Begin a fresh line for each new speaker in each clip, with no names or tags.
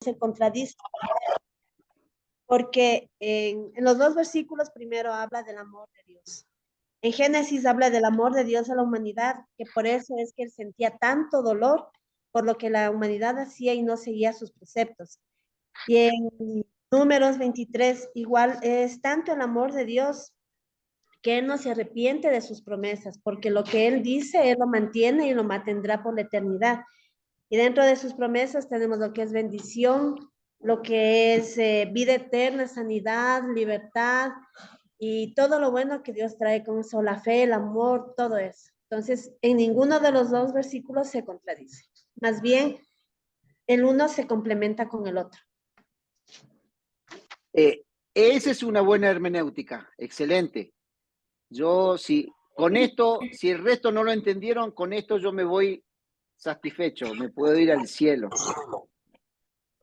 se contradice, porque en los dos versículos primero habla del amor de Dios. En Génesis habla del amor de Dios a la humanidad, que por eso es que él sentía tanto dolor por lo que la humanidad hacía y no seguía sus preceptos. Y en Números 23 igual es tanto el amor de Dios que él no se arrepiente de sus promesas, porque lo que él dice, él lo mantiene y lo mantendrá por la eternidad. Y dentro de sus promesas tenemos lo que es bendición, lo que es vida eterna, sanidad, libertad y todo lo bueno que Dios trae con eso, la fe, el amor, todo eso. Entonces, en ninguno de los dos versículos se contradice. Más bien, el uno se complementa con el otro.
Esa es una buena hermenéutica, excelente. Yo, si con esto, si el resto no lo entendieron, con esto yo me voy satisfecho, me puedo ir al cielo.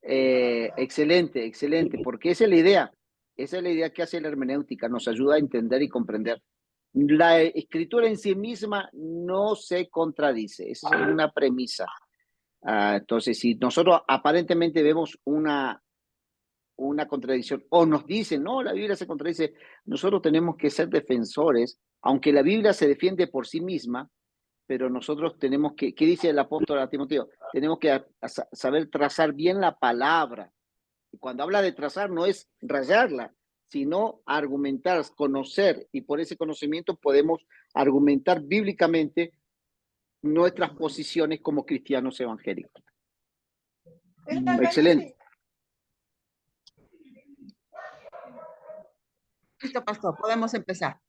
Excelente, excelente, porque esa es la idea que hace la hermenéutica, nos ayuda a entender y comprender. La escritura en sí misma no se contradice, esa es una premisa. Entonces, si nosotros aparentemente vemos una contradicción, o nos dicen, no, la Biblia se contradice, nosotros tenemos que ser defensores, aunque la Biblia se defiende por sí misma, pero nosotros tenemos que, ¿qué dice el apóstol a Timoteo? Tenemos que saber trazar bien la palabra. Y cuando habla de trazar no es rayarla, sino argumentar, conocer, y por ese conocimiento podemos argumentar bíblicamente nuestras posiciones como cristianos evangélicos. Excelente.
Listo, pastor, podemos empezar.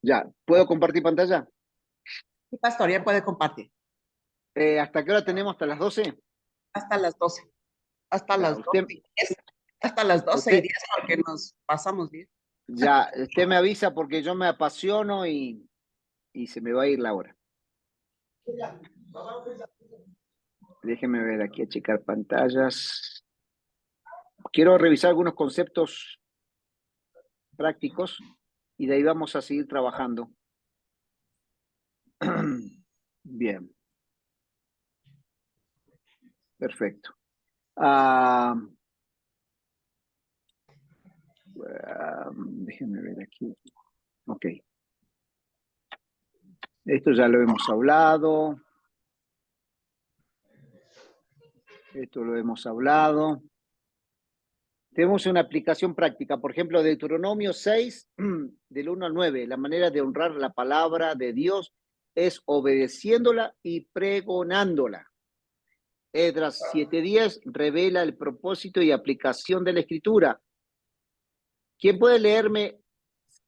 Ya, ¿puedo compartir pantalla?
Sí, pastor, ya puede compartir.
¿Hasta qué hora tenemos? ¿Hasta las 12?
Hasta las 12. Hasta
ya,
las 12. Hasta las 12:10 porque nos pasamos bien.
Ya, usted me avisa porque yo me apasiono y se me va a ir la hora. Déjeme ver aquí a checar pantallas. Quiero revisar algunos conceptos prácticos y de ahí vamos a seguir trabajando. Bien. Perfecto. Déjenme ver aquí. Ok. Esto ya lo hemos hablado. Esto lo hemos hablado. Tenemos una aplicación práctica, por ejemplo, Deuteronomio 6, del 1 al 9. La manera de honrar la palabra de Dios es obedeciéndola y pregonándola. Esdras 7:10 revela el propósito y aplicación de la escritura. ¿Quién puede leerme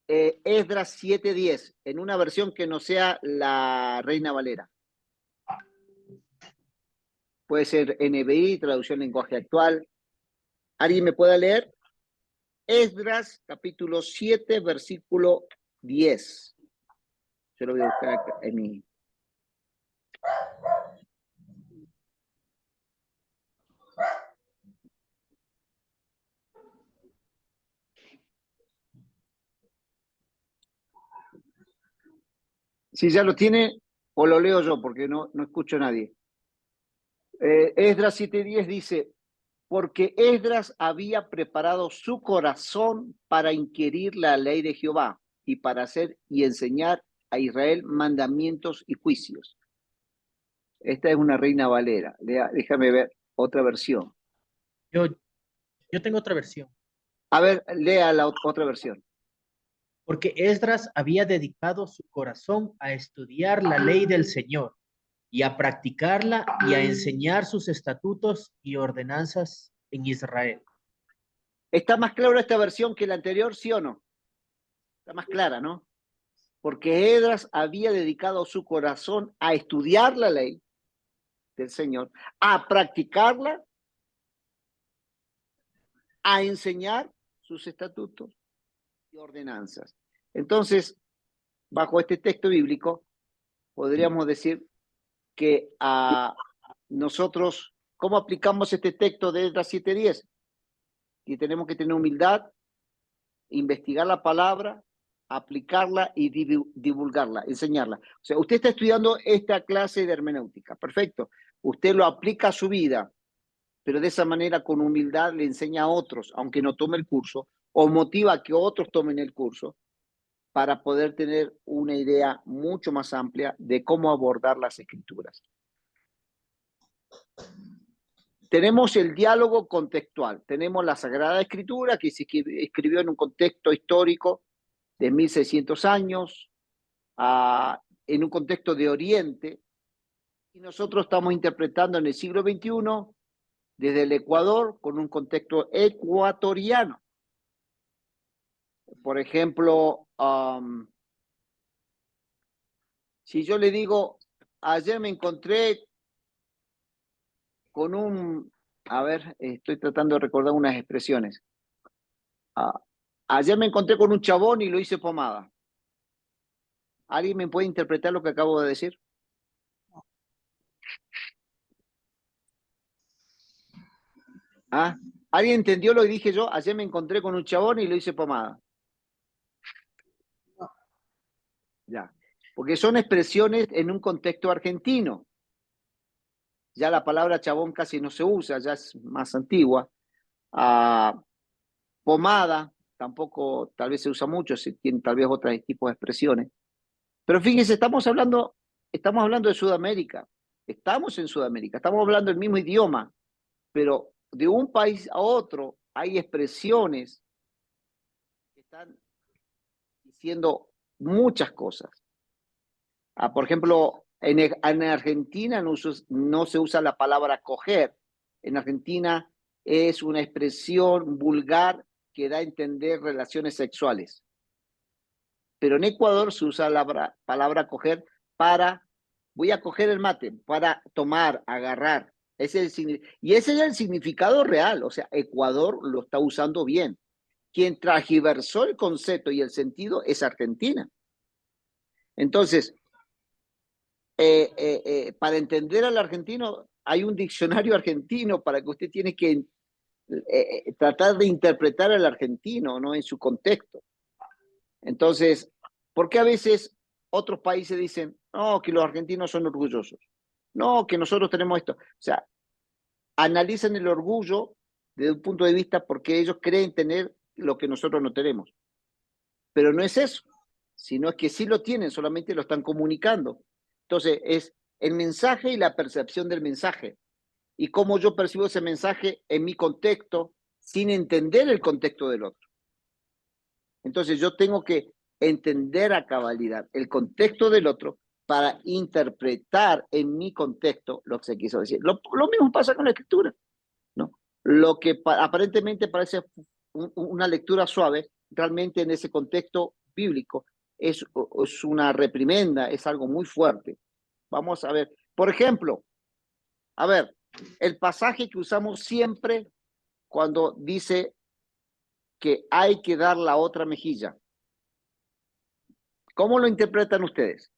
Esdras 7:10 en una versión que no sea la Reina Valera? Puede ser NBI, traducción lenguaje actual. ¿Alguien me puede leer? Esdras, capítulo 7, versículo 10. Yo lo voy a buscar acá en mi... Si ya lo tiene, o lo leo yo, porque no escucho a nadie. Esdras 7:10 dice, porque Esdras había preparado su corazón para inquirir la ley de Jehová y para hacer y enseñar a Israel mandamientos y juicios. Esta es una Reina Valera. Déjame ver otra versión.
Yo tengo otra versión.
A ver, lea la otra versión.
Porque Esdras había dedicado su corazón a estudiar la ley del Señor y a practicarla y a enseñar sus estatutos y ordenanzas en Israel.
¿Está más clara esta versión que la anterior, sí o no? Está más clara, ¿no? Porque Esdras había dedicado su corazón a estudiar la ley del Señor, a practicarla, a enseñar sus estatutos y ordenanzas. Entonces, bajo este texto bíblico, podríamos decir que a nosotros, ¿cómo aplicamos este texto de Esdras 7:10? Y tenemos que tener humildad, investigar la palabra, aplicarla y divulgarla, enseñarla. O sea, usted está estudiando esta clase de hermenéutica, perfecto. Usted lo aplica a su vida pero de esa manera con humildad le enseña a otros, aunque no tome el curso, o motiva a que otros tomen el curso, para poder tener una idea mucho más amplia de cómo abordar las escrituras. Tenemos el diálogo contextual, tenemos la Sagrada Escritura que se escribió en un contexto histórico de 1600 años, en un contexto de Oriente, y nosotros estamos interpretando en el siglo XXI desde el Ecuador con un contexto ecuatoriano. Por ejemplo, si yo le digo, ayer me encontré con estoy tratando de recordar unas expresiones. Ayer me encontré con un chabón y lo hice pomada. ¿Alguien me puede interpretar lo que acabo de decir? ¿Alguien entendió lo que dije yo? Ayer me encontré con un chabón y lo hice pomada. Ya. Porque son expresiones en un contexto argentino. Ya la palabra chabón casi no se usa, ya es más antigua. Pomada tampoco tal vez se usa mucho, se tiene tal vez otros tipos de expresiones. Pero fíjense, estamos hablando de Sudamérica. Estamos en Sudamérica, estamos hablando el mismo idioma, pero de un país a otro hay expresiones que están diciendo muchas cosas. Por ejemplo, en Argentina no se usa la palabra coger. En Argentina es una expresión vulgar que da a entender relaciones sexuales. Pero en Ecuador se usa la palabra coger para, voy a coger el mate, para tomar, agarrar. Y ese es el significado real, o sea, Ecuador lo está usando bien. Quien transgiversó el concepto y el sentido es Argentina. Entonces, para entender al argentino, hay un diccionario argentino para que usted tiene que tratar de interpretar al argentino, ¿no? En su contexto. Entonces, ¿por qué a veces otros países dicen, no, que los argentinos son orgullosos? No, que nosotros tenemos esto. O sea, analizan el orgullo desde un punto de vista porque ellos creen tener lo que nosotros no tenemos. Pero no es eso, sino es que sí lo tienen, solamente lo están comunicando. Entonces, es el mensaje y la percepción del mensaje. Y cómo yo percibo ese mensaje en mi contexto sin entender el contexto del otro. Entonces, yo tengo que entender a cabalidad el contexto del otro para interpretar en mi contexto lo que se quiso decir. Lo mismo pasa con la escritura, ¿no? Lo que aparentemente parece una lectura suave, realmente en ese contexto bíblico es una reprimenda, es algo muy fuerte. Vamos a ver, por ejemplo, el pasaje que usamos siempre cuando dice que hay que dar la otra mejilla. ¿Cómo lo interpretan ustedes?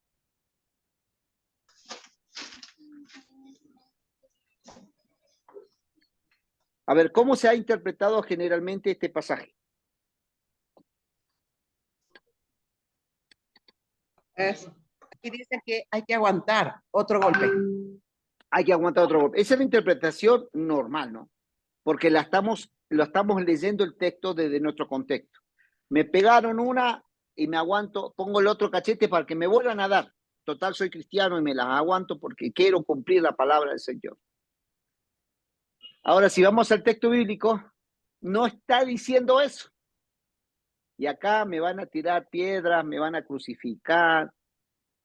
A ver, ¿cómo se ha interpretado generalmente este pasaje?
Aquí dice que hay que aguantar otro golpe.
Hay que aguantar otro golpe. Esa es la interpretación normal, ¿no? Porque lo estamos leyendo el texto desde nuestro contexto. Me pegaron una y me aguanto, pongo el otro cachete para que me vuelvan a dar. Total, soy cristiano y me las aguanto porque quiero cumplir la palabra del Señor. Ahora, si vamos al texto bíblico, no está diciendo eso. Y acá me van a tirar piedras, me van a crucificar,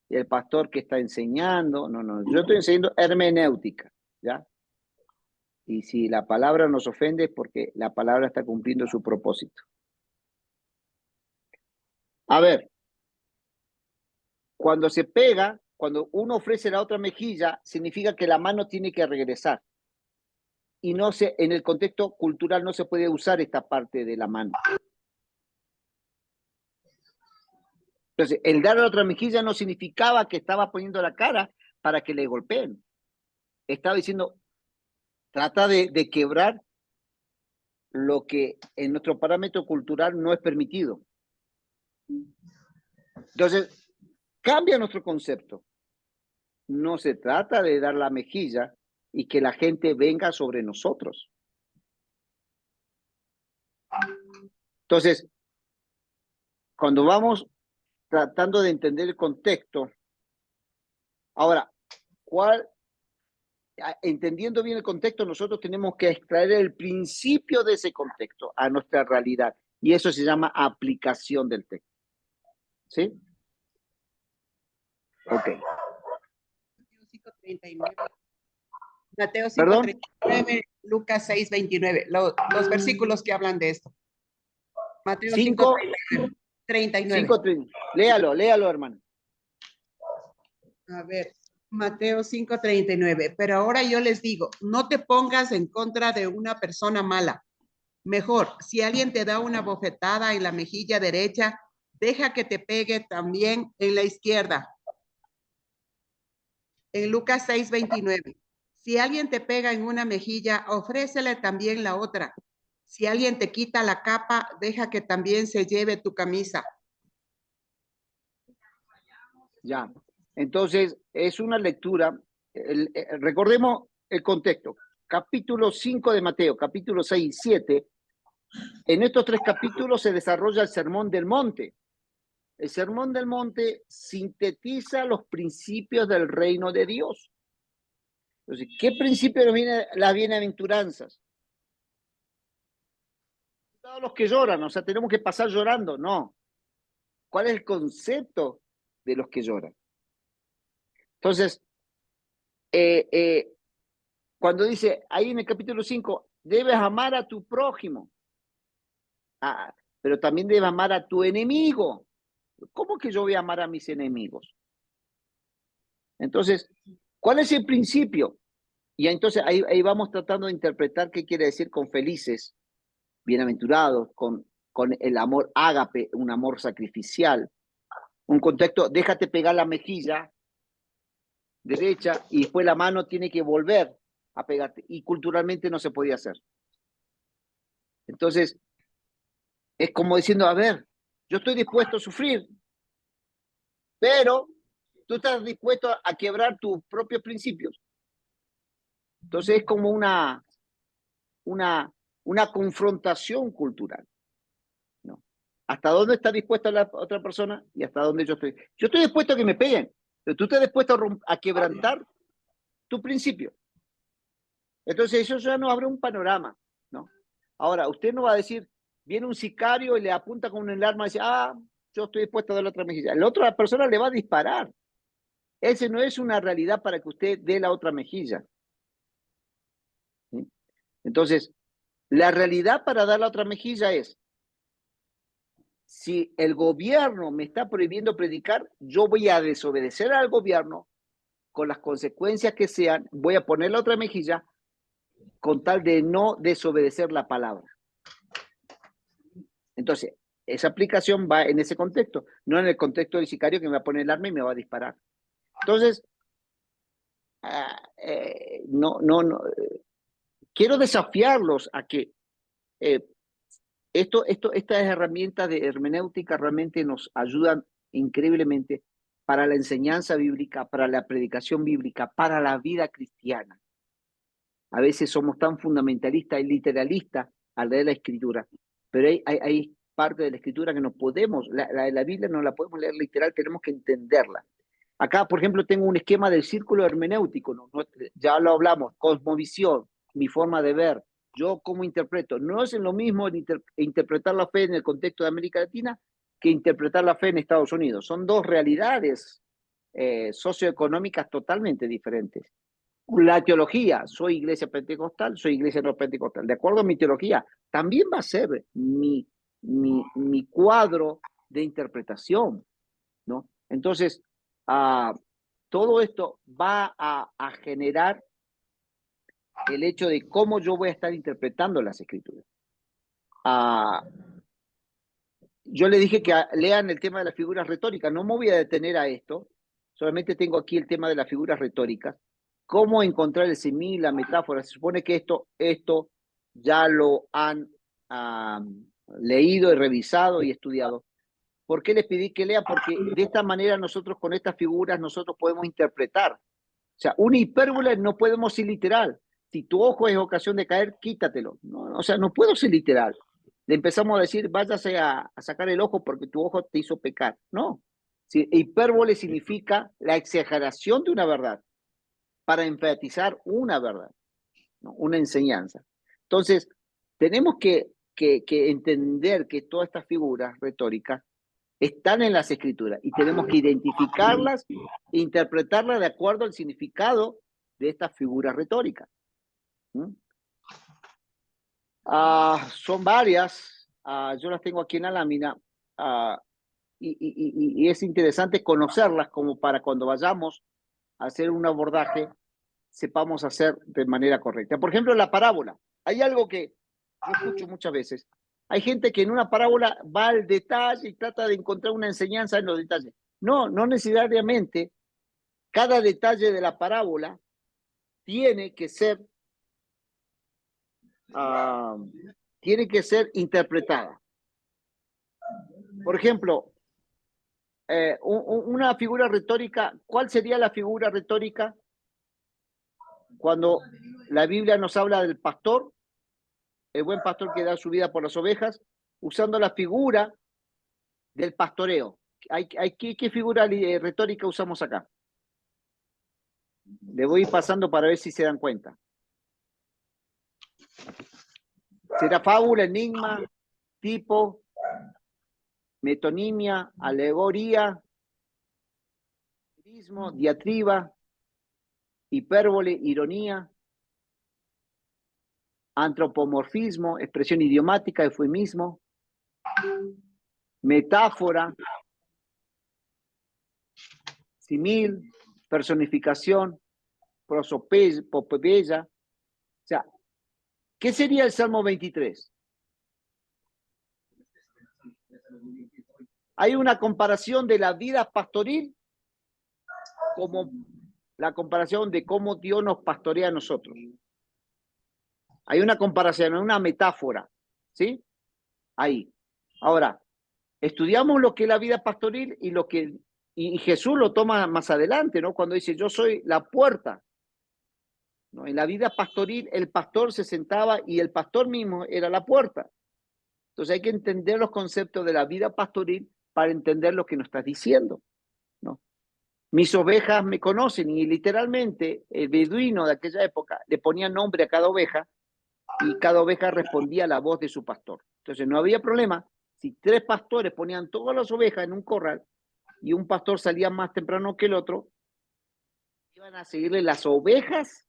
el pastor que está enseñando. No, yo estoy enseñando hermenéutica, ¿ya? Y si la palabra nos ofende es porque la palabra está cumpliendo su propósito. A ver, cuando se pega, cuando uno ofrece la otra mejilla, significa que la mano tiene que regresar. Y en el contexto cultural no se puede usar esta parte de la mano. Entonces, el dar la otra mejilla no significaba que estaba poniendo la cara para que le golpeen. Estaba diciendo, trata de quebrar lo que en nuestro parámetro cultural no es permitido. Entonces, cambia nuestro concepto. No se trata de dar la mejilla, y que la gente venga sobre nosotros. Entonces, cuando vamos tratando de entender el contexto, ahora, entendiendo bien el contexto, nosotros tenemos que extraer el principio de ese contexto a nuestra realidad, y eso se llama aplicación del texto. ¿Sí? Ok.
Mateo
¿Perdón?
5:39, Lucas 6:29, los versículos que hablan de esto. Mateo
5,
5:39.
léalo, hermano.
A ver, Mateo 5:39. Pero ahora yo les digo, no te pongas en contra de una persona mala. Mejor, si alguien te da una bofetada en la mejilla derecha, deja que te pegue también en la izquierda. En Lucas 6:29. Si alguien te pega en una mejilla, ofrécele también la otra. Si alguien te quita la capa, deja que también se lleve tu camisa.
Ya. Entonces, es una lectura. Recordemos el contexto. Capítulo 5 de Mateo, capítulo 6 y 7. En estos 3 capítulos se desarrolla el Sermón del Monte. El Sermón del Monte sintetiza los principios del reino de Dios. Entonces, ¿qué principio nos viene las bienaventuranzas? Todos los que lloran, o sea, tenemos que pasar llorando, no. ¿Cuál es el concepto de los que lloran? Entonces, cuando dice ahí en el capítulo 5, debes amar a tu prójimo, pero también debes amar a tu enemigo. ¿Cómo que yo voy a amar a mis enemigos? Entonces, ¿cuál es el principio? Y entonces ahí vamos tratando de interpretar qué quiere decir con felices, bienaventurados, con el amor ágape, un amor sacrificial. Un contexto, déjate pegar la mejilla derecha y después la mano tiene que volver a pegarte. Y culturalmente no se podía hacer. Entonces, es como diciendo, a ver, yo estoy dispuesto a sufrir, pero tú estás dispuesto a quebrar tus propios principios. Entonces es como una confrontación cultural, ¿no? ¿Hasta dónde está dispuesta la otra persona y hasta dónde yo estoy? Yo estoy dispuesto a que me peguen, pero tú estás dispuesto a quebrantar tu principio. Entonces eso ya nos abre un panorama, ¿no? Ahora, usted no va a decir, viene un sicario y le apunta con un arma y dice, yo estoy dispuesto a dar la otra mejilla. La otra persona le va a disparar. Ese no es una realidad para que usted dé la otra mejilla. ¿Sí? Entonces, la realidad para dar la otra mejilla es, si el gobierno me está prohibiendo predicar, yo voy a desobedecer al gobierno con las consecuencias que sean, voy a poner la otra mejilla con tal de no desobedecer la palabra. Entonces, esa aplicación va en ese contexto, no en el contexto del sicario que me va a poner el arma y me va a disparar. Entonces, quiero desafiarlos a que estas herramientas de hermenéutica realmente nos ayudan increíblemente para la enseñanza bíblica, para la predicación bíblica, para la vida cristiana. A veces somos tan fundamentalistas y literalistas al leer la Escritura, pero hay parte de la Escritura que no podemos, la Biblia no la podemos leer literal, tenemos que entenderla. Acá, por ejemplo, tengo un esquema del círculo hermenéutico, ¿no? Ya lo hablamos, cosmovisión, mi forma de ver, yo cómo interpreto. No es lo mismo interpretar la fe en el contexto de América Latina que interpretar la fe en Estados Unidos. Son dos realidades socioeconómicas totalmente diferentes. La teología, soy iglesia pentecostal, soy iglesia no pentecostal. De acuerdo a mi teología, también va a ser mi cuadro de interpretación, ¿no? Entonces, todo esto va a generar el hecho de cómo yo voy a estar interpretando las escrituras. Yo le dije que lean el tema de las figuras retóricas. No me voy a detener a esto. Solamente tengo aquí el tema de las figuras retóricas. Cómo encontrar el símil, la metáfora. Se supone que esto ya lo han leído y revisado y estudiado. ¿Por qué les pedí que lean? Porque de esta manera nosotros con estas figuras nosotros podemos interpretar, sea, una hipérbole no podemos ser literal. Si tu ojo es ocasión de caer, quítatelo. No, o sea, no puedo ser literal. Le empezamos a decir, váyase a sacar el ojo porque tu ojo te hizo pecar. No. Si, hipérbole significa la exageración de una verdad para enfatizar una verdad, ¿no? Una enseñanza. Entonces, tenemos que entender que todas estas figuras retóricas están en las escrituras y tenemos que identificarlas e interpretarlas de acuerdo al significado de estas figuras retóricas. Son varias, yo las tengo aquí en la lámina, y es interesante conocerlas como para cuando vayamos a hacer un abordaje sepamos hacer de manera correcta. Por ejemplo, la parábola. Hay algo que yo escucho muchas veces. Hay gente que en una parábola va al detalle y trata de encontrar una enseñanza en los detalles. No, no necesariamente cada detalle de la parábola tiene que ser interpretada. Por ejemplo, una figura retórica, ¿cuál sería la figura retórica cuando la Biblia nos habla del pastor, el buen pastor que da su vida por las ovejas, usando la figura del pastoreo? ¿Qué figura retórica usamos acá? Le voy pasando para ver si se dan cuenta. ¿Será fábula, enigma, tipo, metonimia, alegoría, diatriba, hipérbole, ironía, antropomorfismo, expresión idiomática, eufemismo, metáfora, simil, personificación, prosopopeya? O sea, ¿qué sería el Salmo 23? Hay una comparación de la vida pastoril como la comparación de cómo Dios nos pastorea a nosotros. Hay una comparación, una metáfora, ¿sí? Ahí. Ahora, estudiamos lo que es la vida pastoril y Jesús lo toma más adelante, ¿no? Cuando dice, yo soy la puerta, ¿no? En la vida pastoril, el pastor se sentaba y el pastor mismo era la puerta. Entonces hay que entender los conceptos de la vida pastoril para entender lo que nos estás diciendo, ¿no? Mis ovejas me conocen, y literalmente el beduino de aquella época le ponía nombre a cada oveja y cada oveja respondía a la voz de su pastor. Entonces no había problema si 3 pastores ponían todas las ovejas en un corral y un pastor salía más temprano que el otro, iban a seguirle las ovejas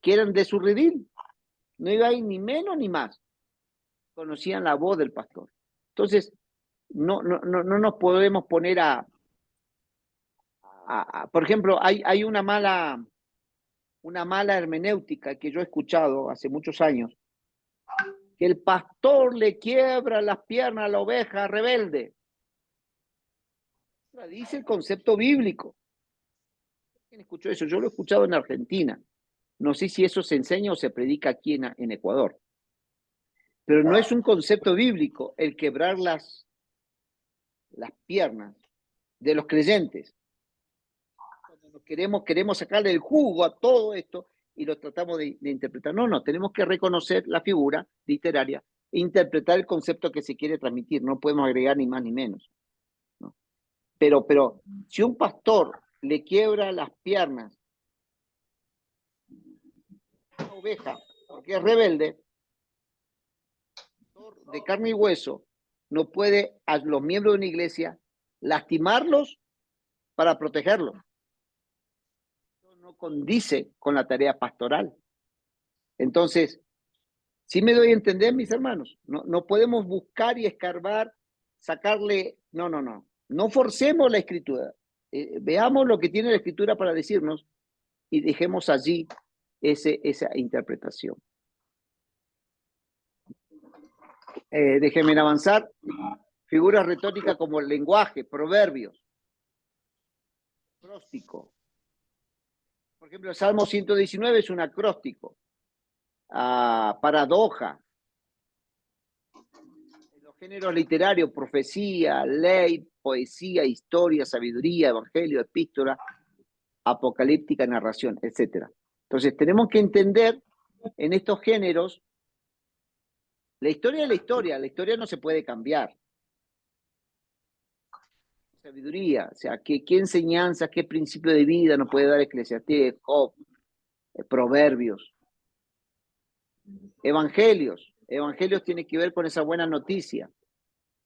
que eran de su redil. No iba a ir ni menos ni más. Conocían la voz del pastor. Entonces, no nos podemos poner por ejemplo, hay una mala hermenéutica que yo he escuchado hace muchos años, que el pastor le quiebra las piernas a la oveja rebelde. Dice el concepto bíblico. ¿Quién escuchó eso? Yo lo he escuchado en Argentina. No sé si eso se enseña o se predica aquí en Ecuador. Pero no es un concepto bíblico el quebrar las piernas de los creyentes. Cuando queremos sacarle el jugo a todo esto y lo tratamos de interpretar. No, tenemos que reconocer la figura literaria e interpretar el concepto que se quiere transmitir. No podemos agregar ni más ni menos, ¿no? Pero si un pastor le quiebra las piernas a una oveja porque es rebelde, de carne y hueso, no puede a los miembros de una iglesia lastimarlos para protegerlos. No condice con la tarea pastoral. Entonces, sí me doy a entender, mis hermanos, no podemos buscar y escarbar, sacarle, no forcemos la escritura, veamos lo que tiene la escritura para decirnos y dejemos allí esa interpretación. Déjenme avanzar. Figuras retóricas como el lenguaje, proverbios, acróstico. Por ejemplo, el Salmo 119 es un acróstico. Paradoja. Géneros literarios, profecía, ley, poesía, historia, sabiduría, evangelio, epístola, apocalíptica, narración, etc. Entonces tenemos que entender en estos géneros, la historia es la historia no se puede cambiar. Sabiduría, o sea, ¿qué enseñanza, qué principio de vida nos puede dar Eclesiastés, Job, Proverbios? Evangelios tiene que ver con esa buena noticia.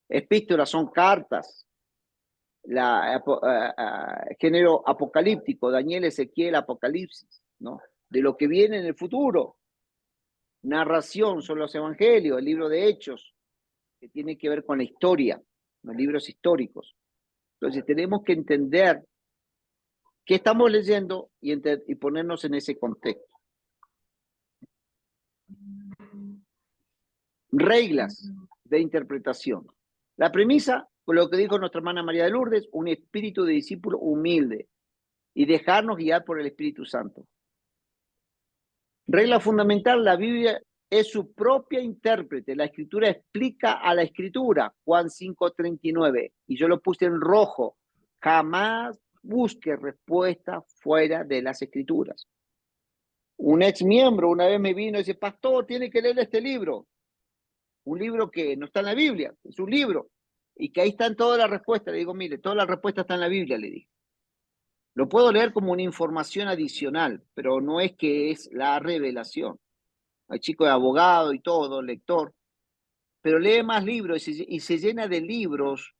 Epístolas son cartas. Género apocalíptico, Daniel, Ezequiel, Apocalipsis, ¿no? De lo que viene en el futuro. Narración son los evangelios, el libro de Hechos, que tiene que ver con la historia, los libros históricos. Entonces tenemos que entender qué estamos leyendo y ponernos en ese contexto. Reglas de interpretación. La premisa, por lo que dijo nuestra hermana María de Lourdes, un espíritu de discípulo humilde y dejarnos guiar por el Espíritu Santo. Regla fundamental, la Biblia es su propia intérprete. La Escritura explica a la Escritura, Juan 5:39, y yo lo puse en rojo. Jamás busque respuesta fuera de las Escrituras. Un ex miembro una vez me vino y dice, pastor, tiene que leer este libro. Un libro que no está en la Biblia, es un libro, y que ahí están todas las respuestas. Le digo, mire, todas las respuestas están en la Biblia, le dije. Lo puedo leer como una información adicional, pero no es que es la revelación. Hay chico de abogado y todo, lector, pero lee más libros y se llena de libros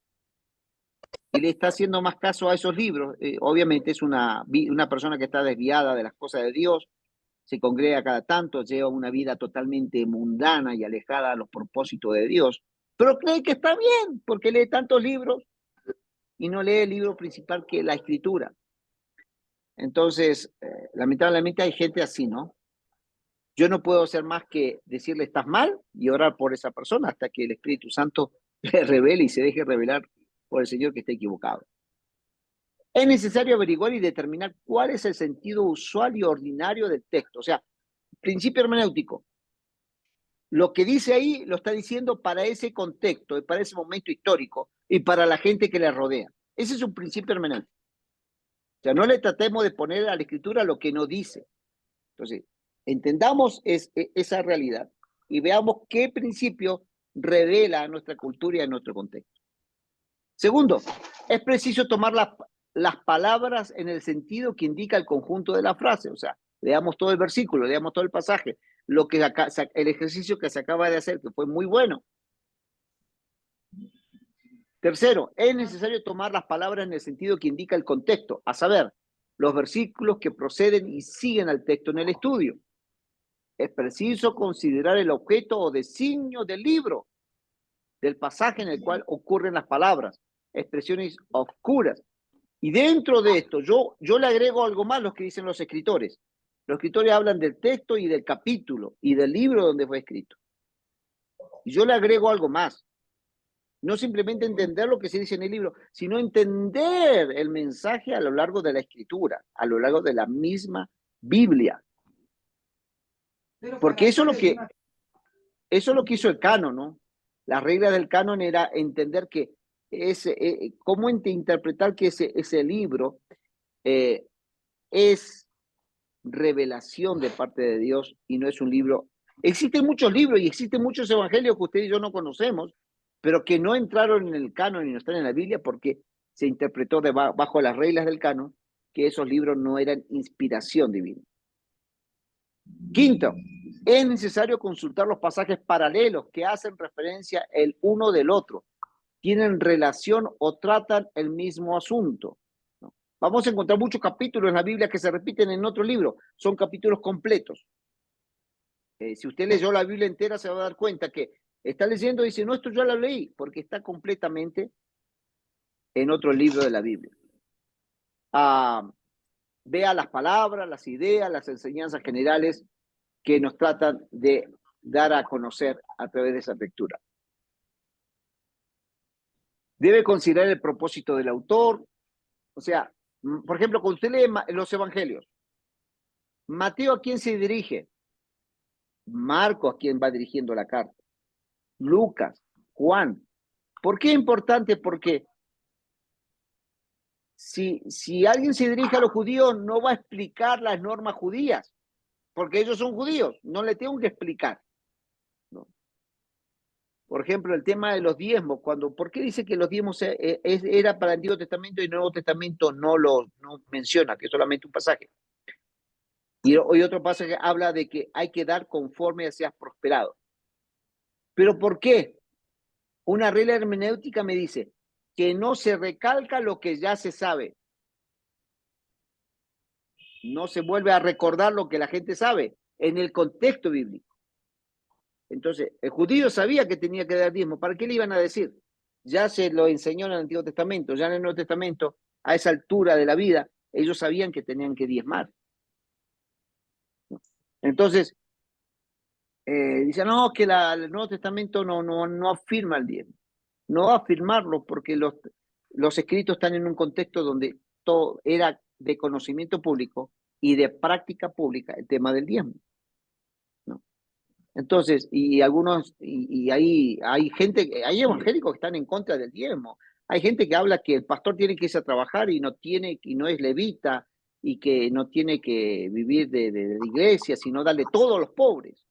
y le está haciendo más caso a esos libros. Obviamente es una persona que está desviada de las cosas de Dios, se congrega cada tanto, lleva una vida totalmente mundana y alejada a los propósitos de Dios, pero cree que está bien porque lee tantos libros y no lee el libro principal que es la Escritura. Entonces, lamentablemente hay gente así, ¿no? Yo no puedo hacer más que decirle estás mal y orar por esa persona hasta que el Espíritu Santo le revele y se deje revelar por el Señor que está equivocado. Es necesario averiguar y determinar cuál es el sentido usual y ordinario del texto. O sea, principio hermenéutico. Lo que dice ahí lo está diciendo para ese contexto, para ese momento histórico y para la gente que le rodea. Ese es un principio hermenéutico. O sea, no le tratemos de poner a la Escritura lo que no dice. Entonces, entendamos esa realidad y veamos qué principio revela a nuestra cultura y a nuestro contexto. Segundo, es preciso tomar las palabras en el sentido que indica el conjunto de la frase. O sea, leamos todo el versículo, leamos todo el pasaje, el ejercicio que se acaba de hacer, que fue muy bueno. Tercero, es necesario tomar las palabras en el sentido que indica el contexto, a saber, los versículos que proceden y siguen al texto en el estudio. Es preciso considerar el objeto o designio del libro, del pasaje en el cual ocurren las palabras, expresiones oscuras. Y dentro de esto, yo le agrego algo más lo que dicen los escritores. Los escritores hablan del texto y del capítulo y del libro donde fue escrito. Y yo le agrego algo más. No simplemente entender lo que se dice en el libro, sino entender el mensaje a lo largo de la escritura, a lo largo de la misma Biblia. Porque eso es lo que hizo el canon, ¿no? La regla del canon era entender que cómo interpretar que ese libro es revelación de parte de Dios y no es un libro. Existen muchos libros y existen muchos evangelios que usted y yo no conocemos, pero que no entraron en el canon y no están en la Biblia porque se interpretó bajo las reglas del canon que esos libros no eran inspiración divina. Quinto, es necesario consultar los pasajes paralelos que hacen referencia el uno del otro, tienen relación o tratan el mismo asunto. ¿No? Vamos a encontrar muchos capítulos en la Biblia que se repiten en otro libro, son capítulos completos. Si usted leyó la Biblia entera se va a dar cuenta que está leyendo y dice, no, esto yo lo leí, porque está completamente en otro libro de la Biblia. Vea las palabras, las ideas, las enseñanzas generales que nos tratan de dar a conocer a través de esa lectura. Debe considerar el propósito del autor. O sea, por ejemplo, cuando usted lee los evangelios, Mateo, ¿a quién se dirige? Marcos, ¿a quién va dirigiendo la carta? Lucas. Juan. ¿Por qué es importante? Porque si alguien se dirige a los judíos, no va a explicar las normas judías, porque ellos son judíos, no le tengo que explicar, ¿no? Por ejemplo, el tema de los diezmos, ¿por qué dice que los diezmos era para el Antiguo Testamento y el Nuevo Testamento no menciona, que es solamente un pasaje? Y hoy otro pasaje habla de que hay que dar conforme seas prosperado. ¿Pero por qué? Una regla hermenéutica me dice que no se recalca lo que ya se sabe. No se vuelve a recordar lo que la gente sabe en el contexto bíblico. Entonces, el judío sabía que tenía que dar diezmo. ¿Para qué le iban a decir? Ya se lo enseñó en el Antiguo Testamento, ya en el Nuevo Testamento, a esa altura de la vida, ellos sabían que tenían que diezmar. Entonces, dicen, no, que el Nuevo Testamento no afirma el diezmo. No va a afirmarlo porque los escritos están en un contexto donde todo era de conocimiento público y de práctica pública el tema del diezmo, ¿no? Entonces, y hay gente, hay evangélicos que están en contra del diezmo. Hay gente que habla que el pastor tiene que irse a trabajar y no es levita y que no tiene que vivir de la iglesia, sino darle todo a los pobres.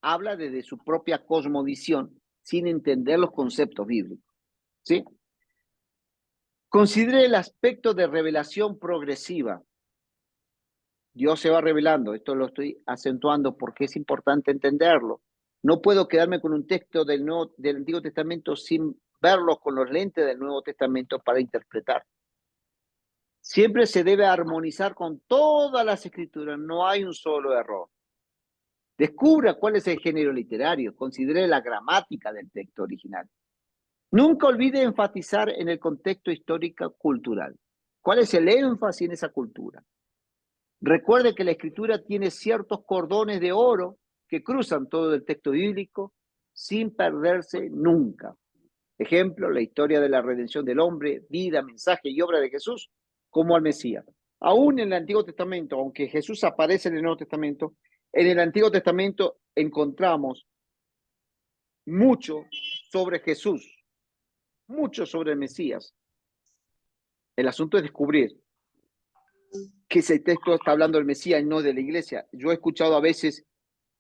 Habla desde su propia cosmovisión sin entender los conceptos bíblicos, ¿sí? Considere el aspecto de revelación progresiva. Dios se va revelando, esto lo estoy acentuando porque es importante entenderlo. No puedo quedarme con un texto del Antiguo Testamento sin verlo con los lentes del Nuevo Testamento para interpretar. Siempre se debe armonizar con todas las escrituras, no hay un solo error. Descubra cuál es el género literario, considere la gramática del texto original. Nunca olvide enfatizar en el contexto histórico-cultural. ¿Cuál es el énfasis en esa cultura? Recuerde que la escritura tiene ciertos cordones de oro que cruzan todo el texto bíblico sin perderse nunca. Ejemplo, la historia de la redención del hombre, vida, mensaje y obra de Jesús como al Mesías. Aún en el Antiguo Testamento, aunque Jesús aparece en el Nuevo Testamento, en el Antiguo Testamento encontramos mucho sobre Jesús, mucho sobre el Mesías. El asunto es descubrir que ese texto está hablando del Mesías y no de la iglesia. Yo he escuchado a veces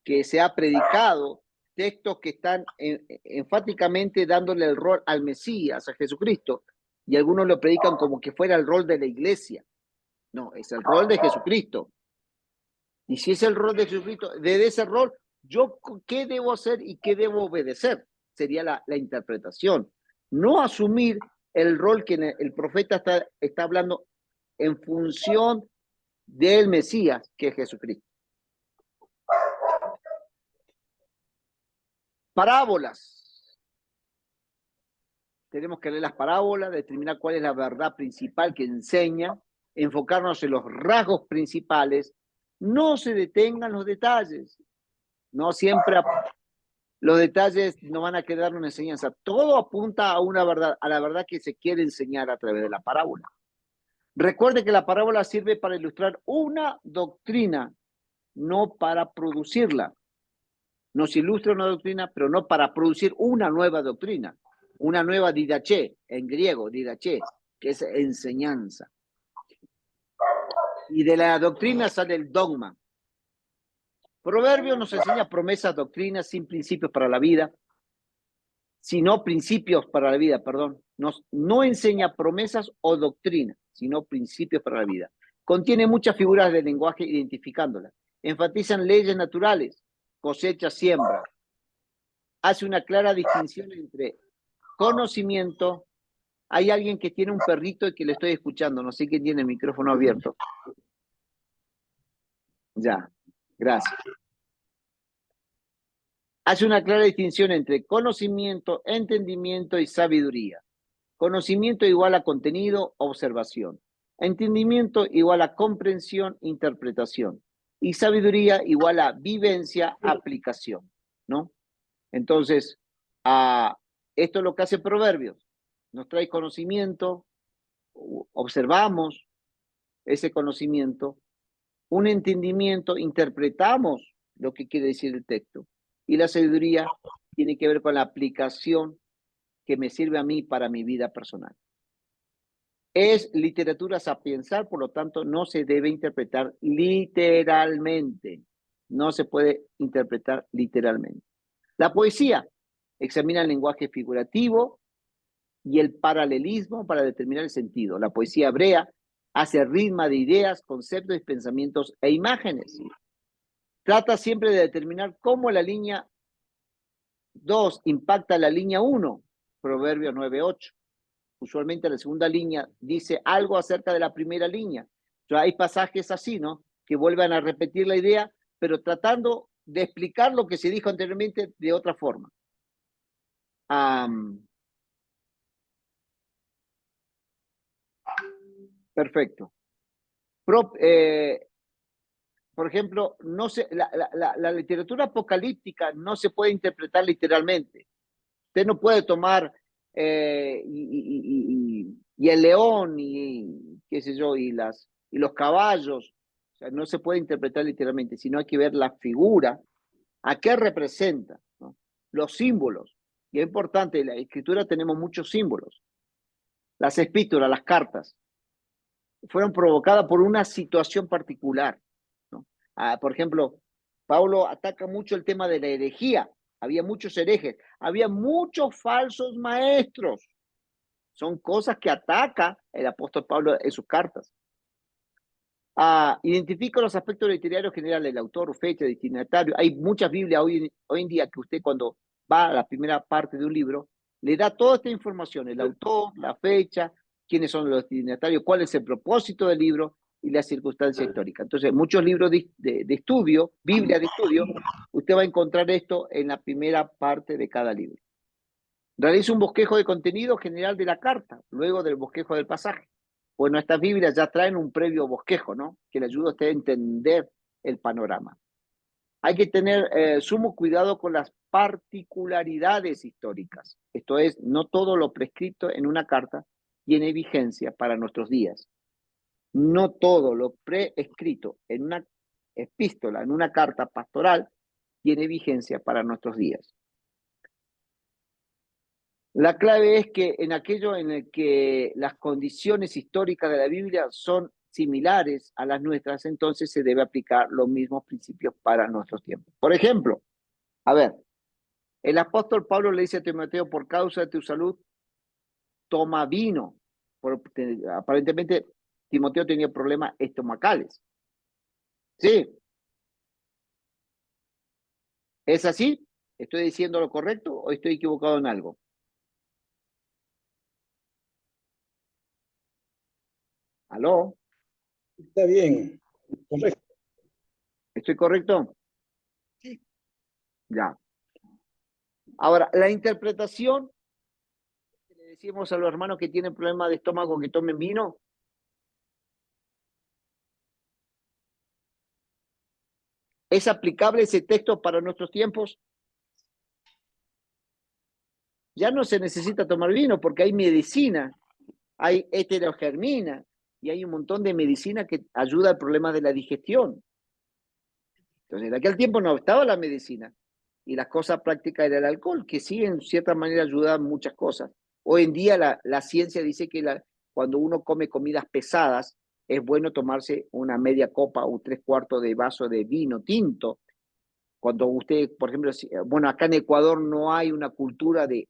que se ha predicado textos que están enfáticamente dándole el rol al Mesías, a Jesucristo, y algunos lo predican como que fuera el rol de la iglesia. No, es el rol de Jesucristo. Y si es el rol de Jesucristo, desde ese rol, ¿yo qué debo hacer y qué debo obedecer? Sería la interpretación. No asumir el rol que el profeta está hablando en función del Mesías, que es Jesucristo. Parábolas. Tenemos que leer las parábolas, determinar cuál es la verdad principal que enseña, enfocarnos en los rasgos principales. No se detengan los detalles. No siempre los detalles no van a quedar una enseñanza. Todo apunta a una verdad, a la verdad que se quiere enseñar a través de la parábola. Recuerde que la parábola sirve para ilustrar una doctrina, no para producirla. Nos ilustra una doctrina, pero no para producir una nueva doctrina, una nueva didaché, en griego, didaché, que es enseñanza. Y de la doctrina sale el dogma. Proverbios nos enseña promesas, doctrinas, sin principios para la vida, sino principios para la vida, perdón. No enseña promesas o doctrinas, sino principios para la vida. Contiene muchas figuras del lenguaje identificándolas. Enfatizan leyes naturales, cosecha, siembra. Hace una clara distinción entre conocimiento. Hay alguien que tiene un perrito y que le estoy escuchando. No sé quién tiene el micrófono abierto. Ya, gracias. Hace una clara distinción entre conocimiento, entendimiento y sabiduría. Conocimiento igual a contenido, observación. Entendimiento igual a comprensión, interpretación. Y sabiduría igual a vivencia, aplicación, ¿no? Entonces, esto es lo que hace Proverbios. Nos trae conocimiento, observamos ese conocimiento, un entendimiento, interpretamos lo que quiere decir el texto Y la sabiduría tiene que ver con la aplicación que me sirve a mí para mi vida personal. Es literatura sapiensal, por lo tanto, no se debe interpretar literalmente. No se puede interpretar literalmente. La poesía examina el lenguaje figurativo y el paralelismo para determinar el sentido. La poesía hebrea hace rima de ideas, conceptos, pensamientos e imágenes. Trata siempre de determinar cómo la línea 2 impacta la línea 1, Proverbio 9:8. Usualmente la segunda línea dice algo acerca de la primera línea. O sea, hay pasajes así, ¿no? Que vuelven a repetir la idea, pero tratando de explicar lo que se dijo anteriormente de otra forma. Perfecto. Por ejemplo, no se, la literatura apocalíptica no se puede interpretar literalmente. Usted no puede tomar y el león y qué sé yo, y los caballos. O sea, no se puede interpretar literalmente, sino hay que ver la figura, a qué representa, ¿no? Los símbolos. Y es importante, en la escritura tenemos muchos símbolos. Las epístolas, las cartas, fueron provocadas por una situación particular, ¿no? Por ejemplo, Pablo ataca mucho el tema de la herejía. Había muchos herejes, había muchos falsos maestros. Son cosas que ataca el apóstol Pablo en sus cartas. Identifica los aspectos literarios generales, el autor, fecha, destinatario. Hay muchas Biblias hoy en día que usted cuando va a la primera parte de un libro, le da toda esta información, el autor, la fecha, quiénes son los destinatarios, cuál es el propósito del libro y la circunstancia histórica. Entonces, muchos libros de estudio, Biblia de estudio, usted va a encontrar esto en la primera parte de cada libro. Realiza un bosquejo de contenido general de la carta, luego del bosquejo del pasaje. Bueno, estas Biblias ya traen un previo bosquejo, ¿no? Que le ayuda a usted a entender el panorama. Hay que tener sumo cuidado con las particularidades históricas. Esto es, no todo lo prescrito en una carta tiene vigencia para nuestros días. No todo lo prescrito en una epístola, en una carta pastoral, tiene vigencia para nuestros días. La clave es que en aquello en el que las condiciones históricas de la Biblia son similares a las nuestras, entonces se debe aplicar los mismos principios para nuestros tiempos. Por ejemplo, a ver, el apóstol Pablo le dice a Timoteo, por causa de tu salud, toma vino. Aparentemente, Timoteo tenía problemas estomacales. ¿Sí? ¿Es así? ¿Estoy diciendo lo correcto o estoy equivocado en algo? ¿Aló?
Está bien, correcto.
¿Estoy correcto?
Sí.
Ya. Ahora, la interpretación, le decimos a los hermanos que tienen problemas de estómago que tomen vino. ¿Es aplicable ese texto para nuestros tiempos? Ya no se necesita tomar vino porque hay medicina, hay heterogermina y hay un montón de medicina que ayuda al problema de la digestión. Entonces, en aquel tiempo no estaba la medicina y las cosas prácticas era el alcohol, que sí, en cierta manera ayuda a muchas cosas. Hoy en día la ciencia dice que cuando uno come comidas pesadas, es bueno tomarse una media copa o 3/4 de vaso de vino tinto. Cuando usted, por ejemplo, bueno, acá en Ecuador no hay una cultura de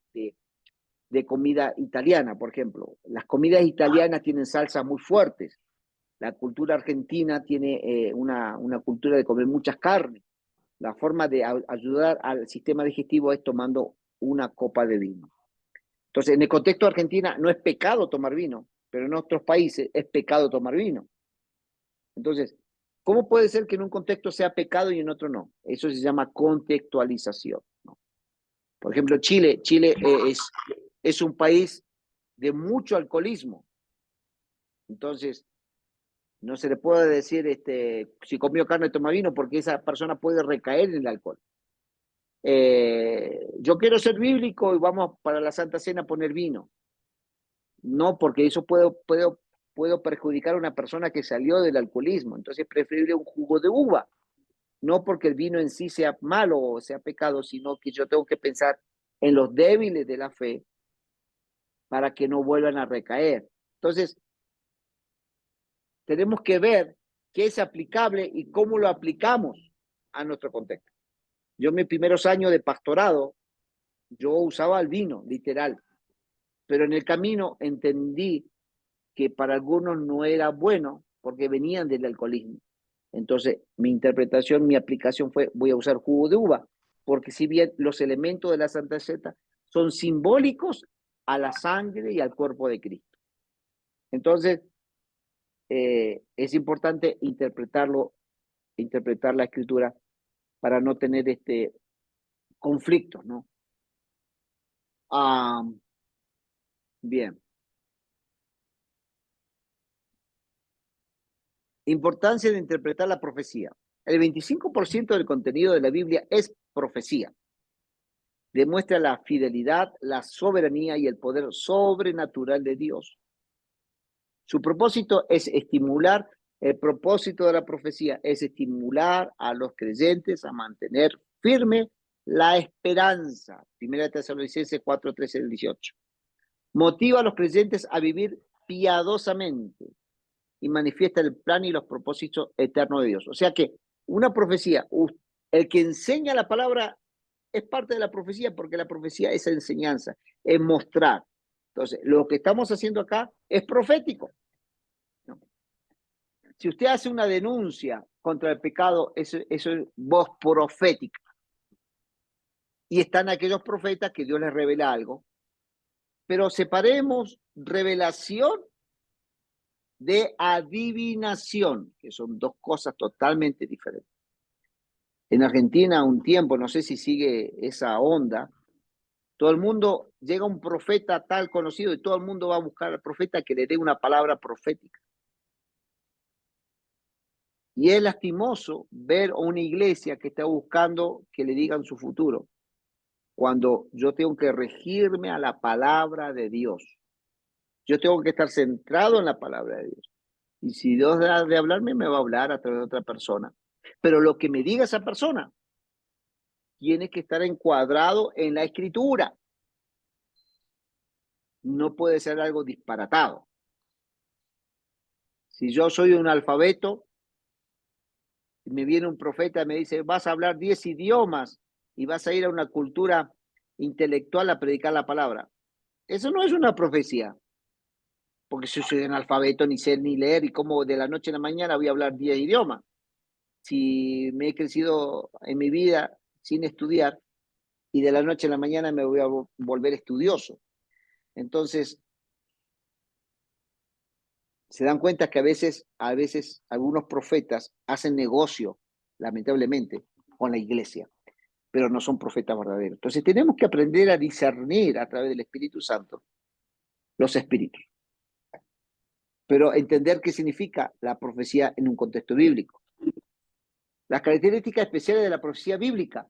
comida italiana, por ejemplo. Las comidas italianas tienen salsas muy fuertes. La cultura argentina tiene una cultura de comer muchas carnes. La forma de ayudar al sistema digestivo es tomando una copa de vino. Entonces, en el contexto de Argentina no es pecado tomar vino, pero en otros países es pecado tomar vino. Entonces, ¿cómo puede ser que en un contexto sea pecado y en otro no? Eso se llama contextualización, ¿no? Por ejemplo, Chile es un país de mucho alcoholismo. Entonces, no se le puede decir si comió carne toma vino porque esa persona puede recaer en el alcohol. Yo quiero ser bíblico y vamos para la Santa Cena a poner vino. No, porque eso puedo perjudicar a una persona que salió del alcoholismo. Entonces es preferible un jugo de uva. No porque el vino en sí sea malo o sea pecado, sino que yo tengo que pensar en los débiles de la fe para que no vuelvan a recaer. Entonces, tenemos que ver qué es aplicable y cómo lo aplicamos a nuestro contexto. Yo en mis primeros años de pastorado, yo usaba el vino, literal, pero en el camino entendí que para algunos no era bueno porque venían del alcoholismo. Entonces, mi interpretación, mi aplicación fue, voy a usar jugo de uva, porque si bien los elementos de la Santa Cena son simbólicos a la sangre y al cuerpo de Cristo. Entonces, es importante interpretar la escritura para no tener conflictos, ¿no? Bien. Importancia de interpretar la profecía. El 25% del contenido de la Biblia es profecía. Demuestra la fidelidad, la soberanía y el poder sobrenatural de Dios. Su propósito es estimular, el propósito de la profecía es estimular a los creyentes a mantener firme la esperanza. 1 Tesalonicenses 4, 13 al 18. Motiva a los creyentes a vivir piadosamente y manifiesta el plan y los propósitos eternos de Dios. O sea que una profecía, el que enseña la palabra es parte de la profecía, porque la profecía es enseñanza, es mostrar. Entonces, lo que estamos haciendo acá es profético, ¿no? Si usted hace una denuncia contra el pecado, eso es voz profética. Y están aquellos profetas que Dios les revela algo. Pero separemos revelación de adivinación, que son dos cosas totalmente diferentes. En Argentina, un tiempo, no sé si sigue esa onda, todo el mundo, llega un profeta tal conocido y todo el mundo va a buscar al profeta que le dé una palabra profética. Y es lastimoso ver a una iglesia que está buscando que le digan su futuro, cuando yo tengo que regirme a la palabra de Dios. Yo tengo que estar centrado en la palabra de Dios. Y si Dios da de hablarme, me va a hablar a través de otra persona. Pero lo que me diga esa persona tiene que estar encuadrado en la escritura. No puede ser algo disparatado. Si yo soy un alfabeto, me viene un profeta y me dice, vas a hablar 10 idiomas y vas a ir a una cultura intelectual a predicar la palabra. Eso no es una profecía, porque si soy analfabeto, ni sé ni leer, y como de la noche a la mañana voy a hablar 10 idiomas. Si me he crecido en mi vida sin estudiar, y de la noche a la mañana me voy a volver estudioso. Entonces, se dan cuenta que a veces algunos profetas hacen negocio, lamentablemente, con la iglesia, pero no son profetas verdaderos. Entonces tenemos que aprender a discernir a través del Espíritu Santo los espíritus, pero entender qué significa la profecía en un contexto bíblico. Las características especiales de la profecía bíblica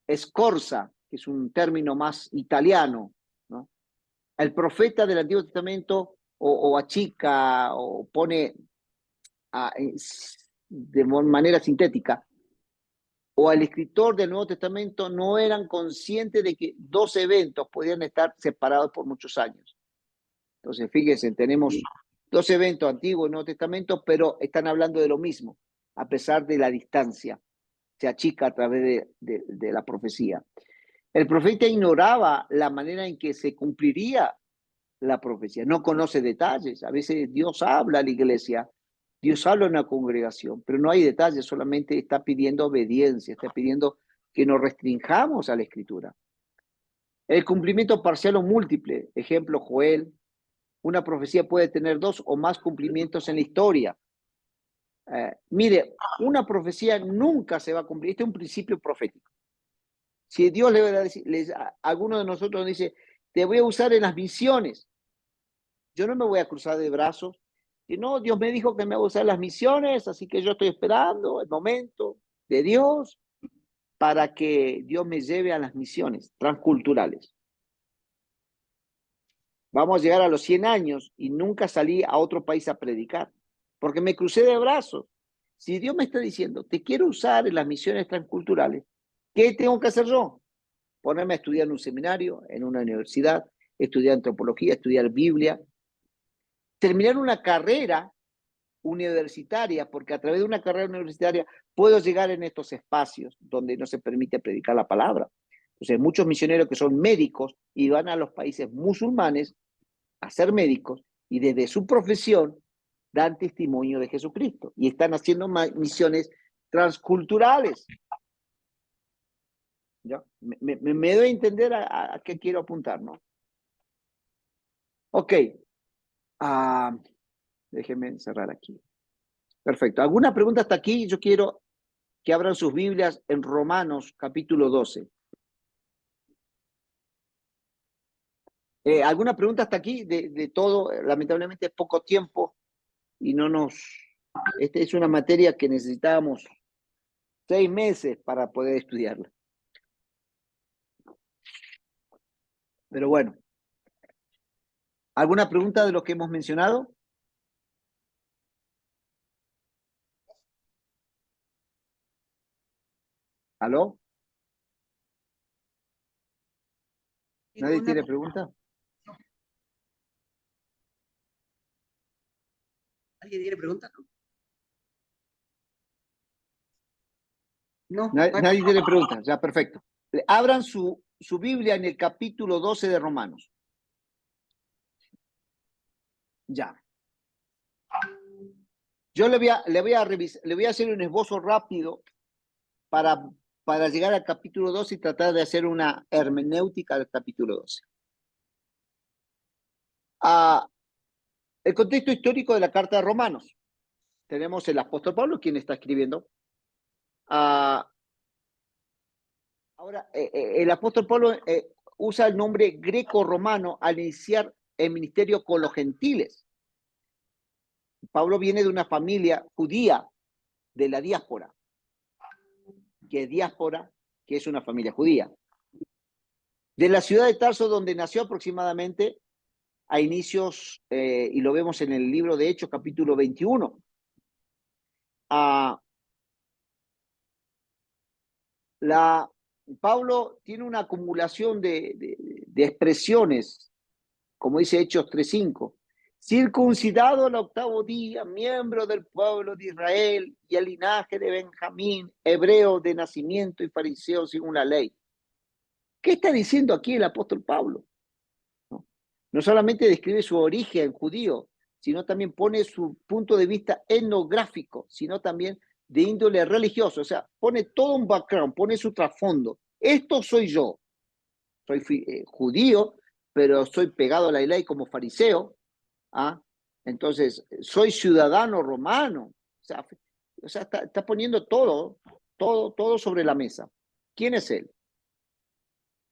es corsa, que es un término más italiano, ¿no? El profeta del Antiguo Testamento o achica o pone de manera sintética, o al escritor del Nuevo Testamento no eran conscientes de que dos eventos podían estar separados por muchos años. Entonces, fíjense, tenemos dos eventos, Antiguo y Nuevo Testamento, pero están hablando de lo mismo, a pesar de la distancia. Se achica a través de la profecía. El profeta ignoraba la manera en que se cumpliría la profecía, no conoce detalles. A veces Dios habla a la iglesia, Dios habla a una congregación, pero no hay detalles, solamente está pidiendo obediencia, está pidiendo que nos restringamos a la escritura. El cumplimiento parcial o múltiple, ejemplo Joel, una profecía puede tener dos o más cumplimientos en la historia. Mire, una profecía nunca se va a cumplir, este es un principio profético. Si Dios le va a decir, alguno de nosotros dice, te voy a usar en las misiones, yo no me voy a cruzar de brazos, y no, Dios me dijo que me va a usar en las misiones, así que yo estoy esperando el momento de Dios para que Dios me lleve a las misiones transculturales. Vamos a llegar a los 100 años y nunca salí a otro país a predicar, porque me crucé de brazos. Si Dios me está diciendo, te quiero usar en las misiones transculturales, ¿qué tengo que hacer yo? Ponerme a estudiar en un seminario, en una universidad, estudiar antropología, estudiar Biblia, terminar una carrera universitaria, porque a través de una carrera universitaria puedo llegar en estos espacios donde no se permite predicar la palabra. Entonces, muchos misioneros que son médicos y van a los países musulmanes a ser médicos y desde su profesión dan testimonio de Jesucristo y están haciendo misiones transculturales. ¿Ya? Me doy a entender a qué quiero apuntar, ¿no? Ok. Déjenme cerrar aquí. Perfecto. ¿Alguna pregunta hasta aquí? Yo quiero que abran sus Biblias en Romanos capítulo 12. ¿Alguna pregunta hasta aquí? De todo, lamentablemente es poco tiempo y no nos... Esta es una materia que necesitábamos 6 meses para poder estudiarla. Pero bueno. ¿Alguna pregunta de lo que hemos mencionado? ¿Aló? ¿Nadie tiene pregunta?
¿Alguien tiene pregunta? No.
Nadie tiene pregunta. Ya, perfecto. Abran su Biblia en el capítulo 12 de Romanos. Ya. Yo le voy a hacer un esbozo rápido para llegar al capítulo 12 y tratar de hacer una hermenéutica del capítulo 12. El contexto histórico de la carta de Romanos. Tenemos el apóstol Pablo, quien está escribiendo. Ahora, el apóstol Pablo usa el nombre greco-romano al iniciar el ministerio con los gentiles. Pablo viene de una familia judía de la diáspora. ¿Qué es diáspora? Que es una familia judía. De la ciudad de Tarso, donde nació aproximadamente a inicios, y lo vemos en el libro de Hechos, capítulo 21. Pablo tiene una acumulación de expresiones, como dice Hechos 3:5. Circuncidado al 8º día, miembro del pueblo de Israel y el linaje de Benjamín, hebreo de nacimiento y fariseo según la ley. ¿Qué está diciendo aquí el apóstol Pablo? No solamente describe su origen judío, sino también pone su punto de vista etnográfico, sino también de índole religioso. O sea, pone todo un background, pone su trasfondo. Esto soy yo. Soy judío, pero soy pegado a la ley como fariseo. Entonces, soy ciudadano romano. O sea está poniendo todo sobre la mesa. ¿Quién es él?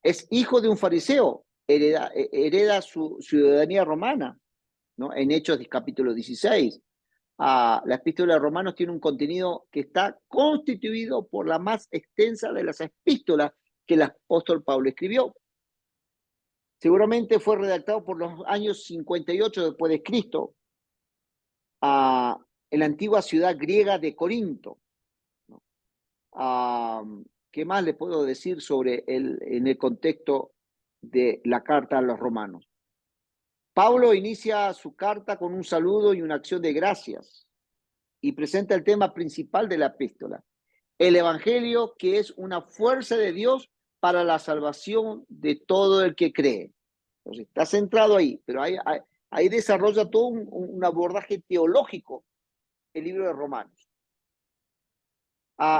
Es hijo de un fariseo, hereda su ciudadanía romana, ¿no? En Hechos capítulo 16. La epístola de Romanos tiene un contenido que está constituido por la más extensa de las epístolas que el apóstol Pablo escribió. Seguramente fue redactado por los años 58 después de Cristo, en la antigua ciudad griega de Corinto, ¿no? ¿Qué más le puedo decir sobre en el contexto de la carta a los romanos? Pablo inicia su carta con un saludo y una acción de gracias y presenta el tema principal de la epístola, el evangelio, que es una fuerza de Dios para la salvación de todo el que cree. Entonces, está centrado ahí, pero ahí desarrolla todo un abordaje teológico el libro de Romanos.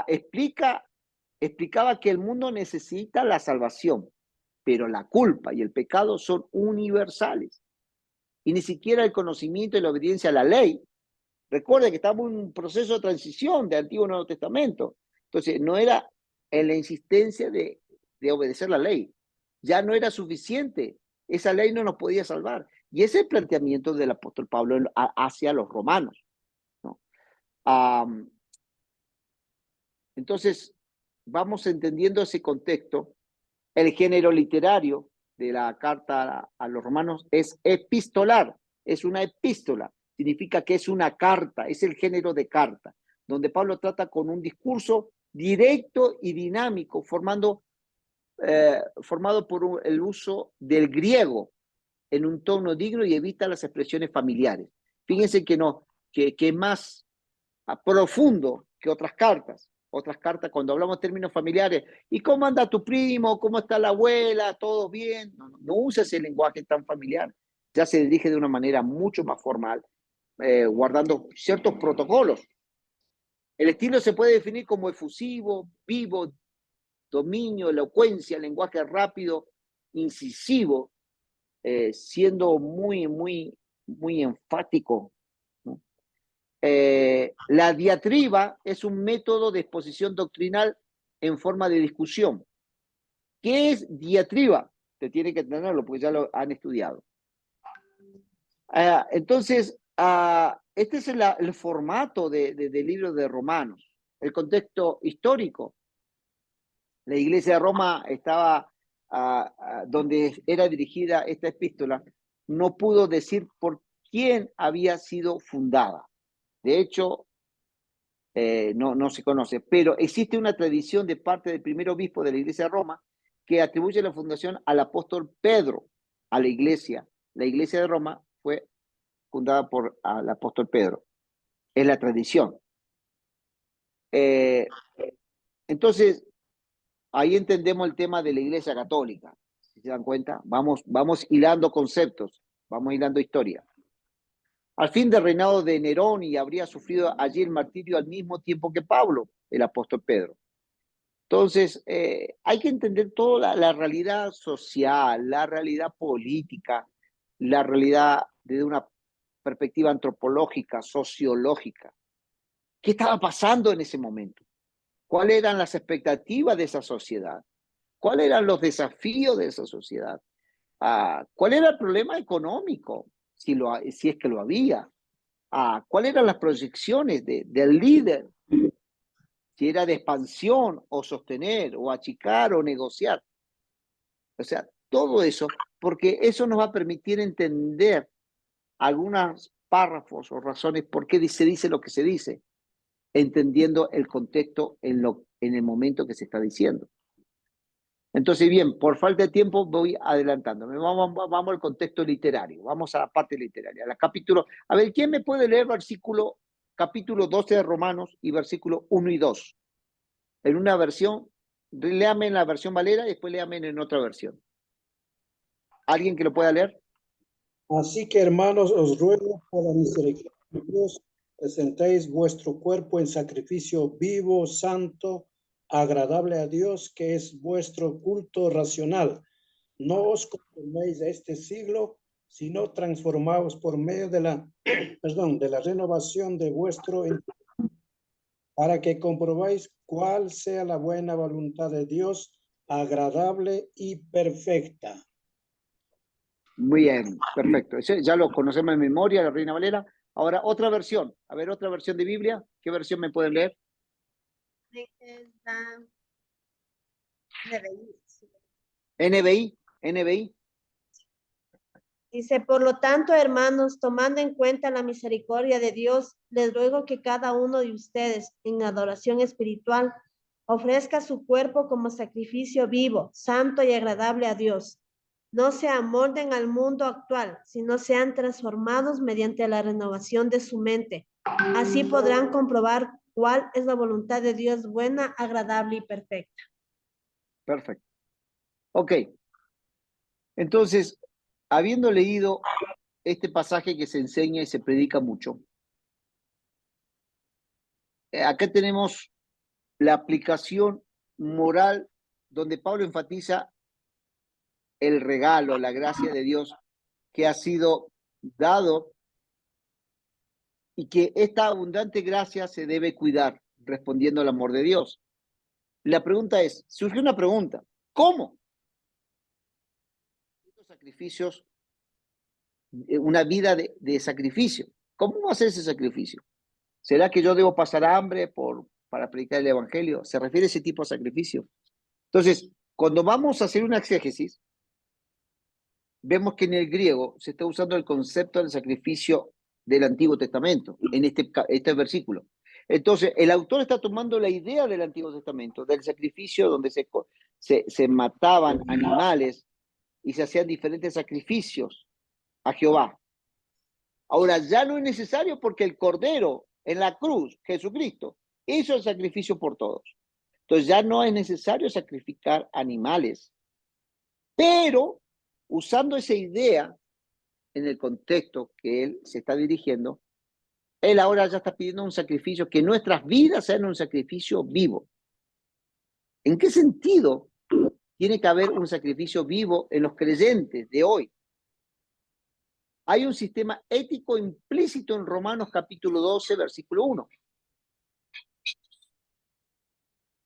Explicaba que el mundo necesita la salvación, pero la culpa y el pecado son universales. Y ni siquiera el conocimiento y la obediencia a la ley. Recuerde que estamos en un proceso de transición de Antiguo y Nuevo Testamento. Entonces, no era en la insistencia de obedecer la ley. Ya no era suficiente. Esa ley no nos podía salvar. Y ese es el planteamiento del apóstol Pablo hacia los romanos, ¿no? Entonces, vamos entendiendo ese contexto. El género literario de la carta a los romanos es epistolar, es una epístola, significa que es una carta, es el género de carta. donde Pablo trata con un discurso directo y dinámico, formado por el uso del griego en un tono digno y evita las expresiones familiares. Fíjense que es más profundo que otras cartas. Otras cartas, cuando hablamos de términos familiares, ¿y cómo anda tu primo? ¿Cómo está la abuela? ¿Todo bien? No usa ese lenguaje tan familiar. Ya se dirige de una manera mucho más formal, guardando ciertos protocolos. El estilo se puede definir como efusivo, vivo, dominio, elocuencia, lenguaje rápido, incisivo, siendo muy enfático, ¿no? La diatriba es un método de exposición doctrinal en forma de discusión. ¿Qué es diatriba? Te tienen que entenderlo porque ya lo han estudiado. Entonces, este es el formato del libro de Romanos. El contexto histórico. La iglesia de Roma estaba donde era dirigida esta epístola, no pudo decir por quién había sido fundada. De hecho, no se conoce, pero existe una tradición de parte del primer obispo de la iglesia de Roma que atribuye la fundación al apóstol Pedro a la iglesia. La iglesia de Roma fue fundada por el apóstol Pedro. Es la tradición. Entonces, ahí entendemos el tema de la iglesia católica. Si se dan cuenta, vamos hilando conceptos, vamos hilando historia. Al fin del reinado de Nerón, y habría sufrido allí el martirio al mismo tiempo que Pablo, el apóstol Pedro. Entonces, hay que entender toda la realidad social, la realidad política, la realidad desde una perspectiva antropológica, sociológica. ¿Qué estaba pasando en ese momento? ¿Cuáles eran las expectativas de esa sociedad? ¿Cuáles eran los desafíos de esa sociedad? ¿Cuál era el problema económico? Si es que lo había. ¿Cuáles eran las proyecciones del líder? Si era de expansión o sostener o achicar o negociar. O sea, todo eso, porque eso nos va a permitir entender algunos párrafos o razones por qué se dice lo que se dice, entendiendo el contexto en el momento que se está diciendo. Entonces, bien, por falta de tiempo voy adelantándome. Vamos al contexto literario, vamos a la parte literaria, al capítulo. A ver, ¿quién me puede leer capítulo 12 de Romanos y versículo 1 y 2? En una versión, léame en la versión Valera y después léame en otra versión. ¿Alguien que lo pueda leer?
Así que, hermanos, os ruego por la misericordia de Dios, presentéis vuestro cuerpo en sacrificio vivo, santo, agradable a Dios, que es vuestro culto racional. No os conforméis a este siglo, sino transformaos por medio de la renovación de vuestro entendimiento, para que comprobáis cuál sea la buena voluntad de Dios, agradable y perfecta.
Muy bien, perfecto. Ese ya lo conocemos en memoria, la Reina Valera. Ahora, otra versión. A ver, otra versión de Biblia. ¿Qué versión me pueden leer? NBI.
Dice, por lo tanto, hermanos, tomando en cuenta la misericordia de Dios, les ruego que cada uno de ustedes, en adoración espiritual, ofrezca su cuerpo como sacrificio vivo, santo y agradable a Dios. No se amolden al mundo actual, sino sean transformados mediante la renovación de su mente. Así podrán comprobar cuál es la voluntad de Dios buena, agradable y perfecta.
Perfecto. Ok. Entonces, habiendo leído este pasaje que se enseña y se predica mucho, acá tenemos la aplicación moral donde Pablo enfatiza el regalo, la gracia de Dios que ha sido dado y que esta abundante gracia se debe cuidar, respondiendo al amor de Dios. La pregunta es, surge una pregunta, ¿cómo? Estos sacrificios, una vida de sacrificio, ¿cómo va a ser ese sacrificio? ¿Será que yo debo pasar hambre para predicar el evangelio? ¿Se refiere a ese tipo de sacrificio? Entonces, cuando vamos a hacer una exégesis, vemos que en el griego se está usando el concepto del sacrificio del Antiguo Testamento, en este versículo. Entonces, el autor está tomando la idea del Antiguo Testamento, del sacrificio donde se mataban animales y se hacían diferentes sacrificios a Jehová. Ahora, ya no es necesario porque el Cordero en la cruz, Jesucristo, hizo el sacrificio por todos. Entonces ya no es necesario sacrificar animales. Pero, usando esa idea en el contexto que él se está dirigiendo, él ahora ya está pidiendo un sacrificio, que nuestras vidas sean un sacrificio vivo. ¿En qué sentido tiene que haber un sacrificio vivo en los creyentes de hoy? Hay un sistema ético implícito en Romanos capítulo 12, versículo 1.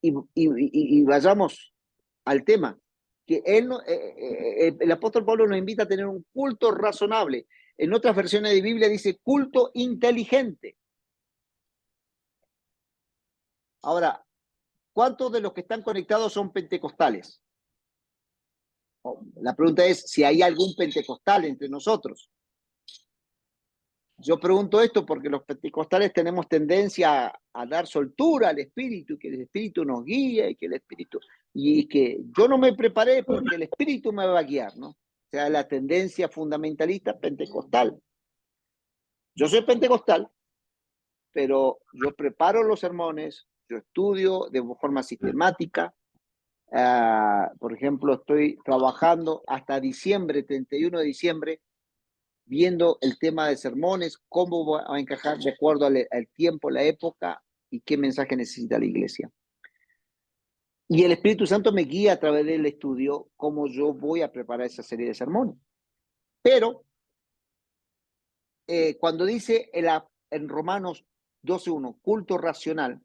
Y vayamos al tema, que el apóstol Pablo nos invita a tener un culto razonable. En otras versiones de Biblia dice culto inteligente. Ahora, ¿cuántos de los que están conectados son pentecostales? La pregunta es si hay algún pentecostal entre nosotros. Yo pregunto esto porque los pentecostales tenemos tendencia a dar soltura al Espíritu, que el Espíritu nos guíe, y que yo no me preparé porque el Espíritu me va a guiar, ¿no? O sea, la tendencia fundamentalista pentecostal. Yo soy pentecostal, pero yo preparo los sermones, yo estudio de forma sistemática. Por ejemplo, estoy trabajando hasta diciembre, 31 de diciembre, viendo el tema de sermones, cómo va a encajar de acuerdo al tiempo, la época y qué mensaje necesita la iglesia. Y el Espíritu Santo me guía a través del estudio cómo yo voy a preparar esa serie de sermones. Pero cuando dice en Romanos 12:1, culto racional,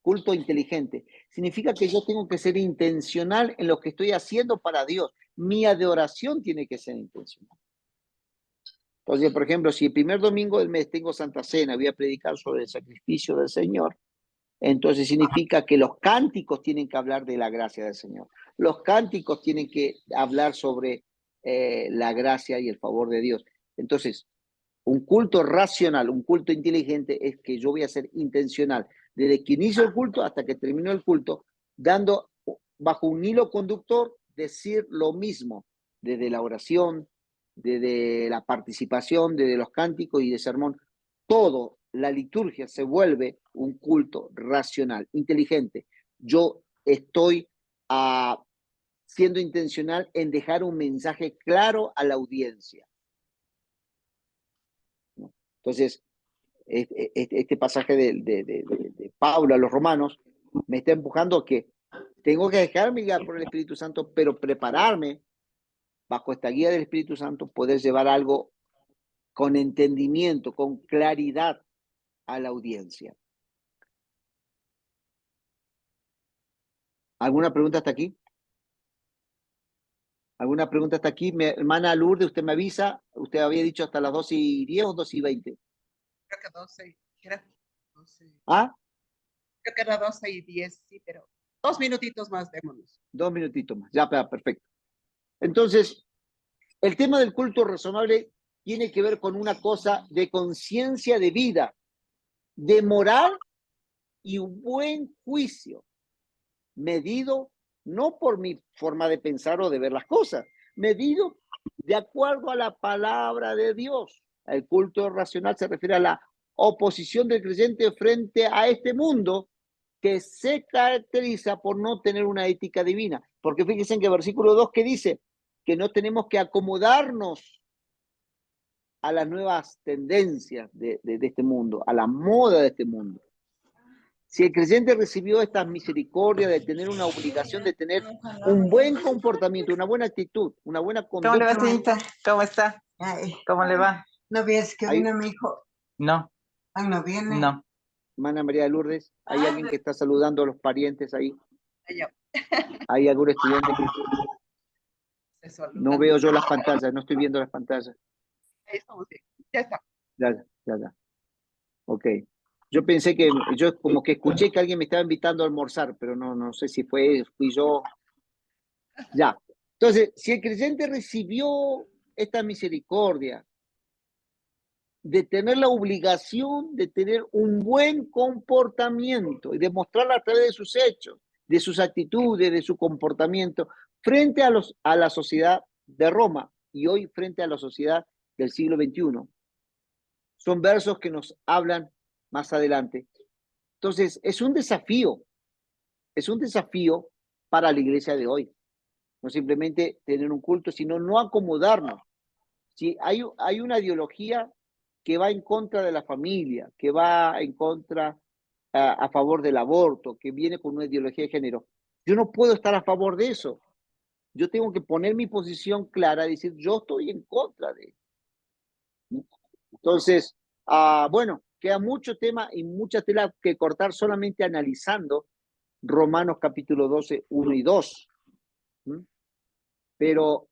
culto inteligente, significa que yo tengo que ser intencional en lo que estoy haciendo para Dios. Mi adoración tiene que ser intencional. Entonces, por ejemplo, si el primer domingo del mes tengo Santa Cena, voy a predicar sobre el sacrificio del Señor, entonces significa que los cánticos tienen que hablar de la gracia del Señor. Los cánticos tienen que hablar sobre la gracia y el favor de Dios. Entonces, un culto racional, un culto inteligente es que yo voy a ser intencional, desde que inicio el culto hasta que termino el culto, dando bajo un hilo conductor, decir lo mismo, desde la oración, desde la participación, desde los cánticos y de sermón. Todo, la liturgia se vuelve un culto racional, inteligente. Yo estoy siendo intencional en dejar un mensaje claro a la audiencia. Entonces, este pasaje de Pablo a los romanos me está empujando a que tengo que dejarme guiar por el Espíritu Santo, pero prepararme bajo esta guía del Espíritu Santo, poder llevar algo con entendimiento, con claridad a la audiencia. ¿Alguna pregunta hasta aquí? ¿Alguna pregunta hasta aquí? Mi hermana Lourdes, usted me avisa, usted había dicho hasta las 12:10 o 12:20.
Creo que 12. Era 12.
¿Ah?
Creo que era 12:10, sí, pero 2 minutitos más, démonos.
2 minutitos más, ya, perfecto. Entonces, el tema del culto razonable tiene que ver con una cosa de conciencia de vida, de moral y un buen juicio, medido no por mi forma de pensar o de ver las cosas, medido de acuerdo a la palabra de Dios. El culto racional se refiere a la oposición del creyente frente a este mundo que se caracteriza por no tener una ética divina. Porque fíjense que versículo 2 que dice que no tenemos que acomodarnos a las nuevas tendencias de este mundo, a la moda de este mundo. Si el creyente recibió esta misericordia de tener una obligación de tener un buen comportamiento, una buena actitud, una buena conducta.
¿Cómo le va, señorita? ¿Cómo está? ¿Cómo le va?
¿No ves que
Ahí.
vino mi hijo?
No,
Ah, no viene.
no.
Hermana María de Lourdes, ¿hay alguien que está saludando a los parientes ahí?
Yo.
¿Hay algún estudiante que
Se saludan.
no veo yo las pantallas? No estoy viendo las pantallas.
Ahí estamos bien. Ya está.
Ya. Ok. Yo pensé que, yo como que escuché que alguien me estaba invitando a almorzar, pero no sé si fui yo. Ya. Entonces, si el creyente recibió esta misericordia de tener la obligación de tener un buen comportamiento y demostrarlo a través de sus hechos, de sus actitudes, de su comportamiento, frente a la sociedad de Roma y hoy frente a la sociedad del siglo XXI. Son versos que nos hablan más adelante. Entonces, es un desafío para la iglesia de hoy. No simplemente tener un culto, sino no acomodarnos. Si hay una ideología que va en contra de la familia, que va en contra, a favor del aborto, que viene con una ideología de género, yo no puedo estar a favor de eso. Yo tengo que poner mi posición clara, decir, yo estoy en contra de eso. Entonces, bueno, queda mucho tema y mucha tela que cortar solamente analizando Romanos capítulo 12, 1 y 2. Pero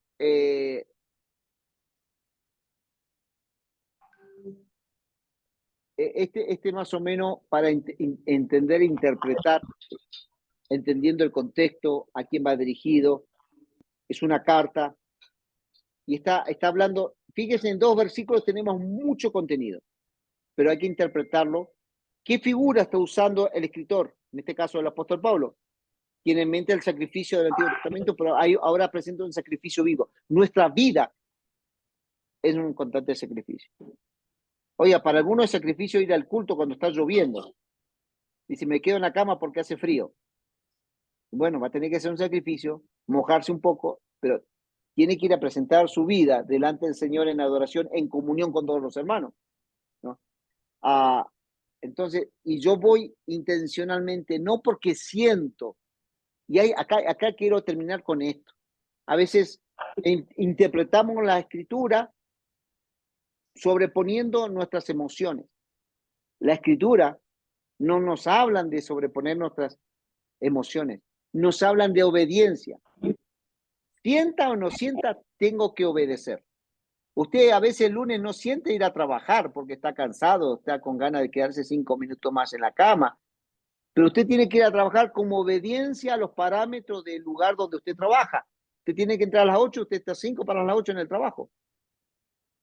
este más o menos para entender e interpretar, entendiendo el contexto, a quién va dirigido, es una carta y está hablando, fíjense, en 2 versículos tenemos mucho contenido, pero hay que interpretarlo. ¿Qué figura está usando el escritor? En este caso el apóstol Pablo. Tiene en mente el sacrificio del Antiguo Testamento, pero ahora presenta un sacrificio vivo. Nuestra vida es un constante sacrificio. Oiga, para algunos es sacrificio ir al culto cuando está lloviendo. Y si me quedo en la cama porque hace frío. Bueno, va a tener que hacer un sacrificio, mojarse un poco, pero tiene que ir a presentar su vida delante del Señor en adoración, en comunión con todos los hermanos, ¿no? Entonces, y yo voy intencionalmente, no porque siento, y acá quiero terminar con esto. A veces interpretamos la escritura sobreponiendo nuestras emociones. La escritura no nos hablan de sobreponer nuestras emociones, nos hablan de obediencia. Sienta o no sienta, tengo que obedecer. Usted a veces el lunes no siente ir a trabajar porque está cansado, está con ganas de quedarse 5 minutos más en la cama, pero usted tiene que ir a trabajar como obediencia a los parámetros del lugar donde usted trabaja. Usted tiene que entrar a las 8, usted está 5 para las 8 en el trabajo.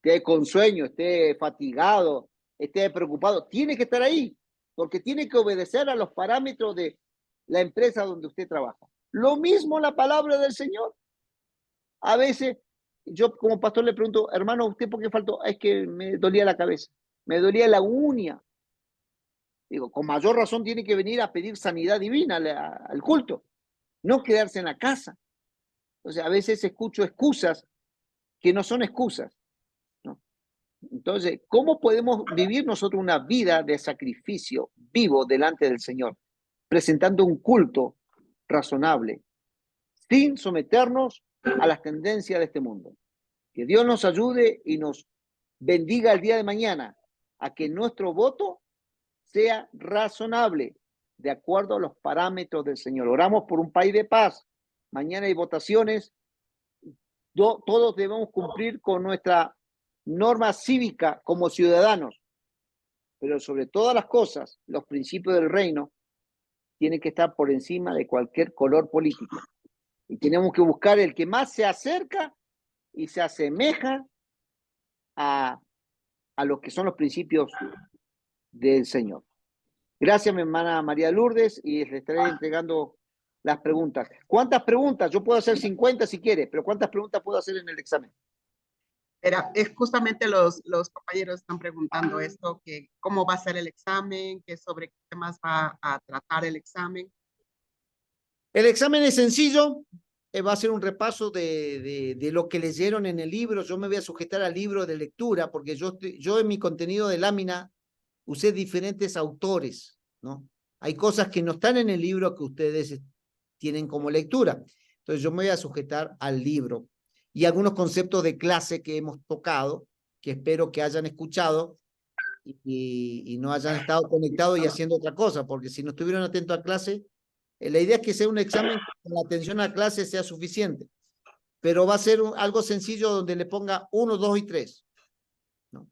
Esté con sueño, esté fatigado, esté preocupado, tiene que estar ahí, porque tiene que obedecer a los parámetros de la empresa donde usted trabaja. Lo mismo la palabra del Señor. A veces, yo como pastor le pregunto, hermano, ¿usted por qué faltó? Es que me dolía la cabeza, me dolía la uña. Digo, con mayor razón tiene que venir a pedir sanidad divina al culto, no quedarse en la casa. Entonces, a veces escucho excusas que no son excusas, ¿no? Entonces, ¿cómo podemos vivir nosotros una vida de sacrificio vivo delante del Señor, presentando un culto razonable, sin someternos a las tendencias de este mundo? Que Dios nos ayude y nos bendiga el día de mañana a que nuestro voto sea razonable, de acuerdo a los parámetros del Señor. Oramos por un país de paz. Mañana hay votaciones. Todos debemos cumplir con nuestra norma cívica como ciudadanos, pero sobre todas las cosas, los principios del reino tienen que estar por encima de cualquier color político. Y tenemos que buscar el que más se acerca y se asemeja a lo que son los principios del Señor. Gracias, mi hermana María Lourdes, y le estaré entregando las preguntas. ¿Cuántas preguntas? Yo puedo hacer 50 si quiere, pero ¿cuántas preguntas puedo hacer en el examen?
Es justamente los compañeros están preguntando esto, que cómo va a ser el examen, que sobre qué temas va a tratar el examen.
El examen es sencillo, va a ser un repaso de lo que leyeron en el libro. Yo me voy a sujetar al libro de lectura, porque yo en mi contenido de lámina usé diferentes autores, ¿no? Hay cosas que no están en el libro que ustedes tienen como lectura. Entonces yo me voy a sujetar al libro y algunos conceptos de clase que hemos tocado, que espero que hayan escuchado y no hayan estado conectados y haciendo otra cosa, porque si no estuvieron atentos a clase, la idea es que sea un examen con la atención a clase sea suficiente, pero va a ser algo sencillo donde le ponga 1, 2 y 3. ¿No?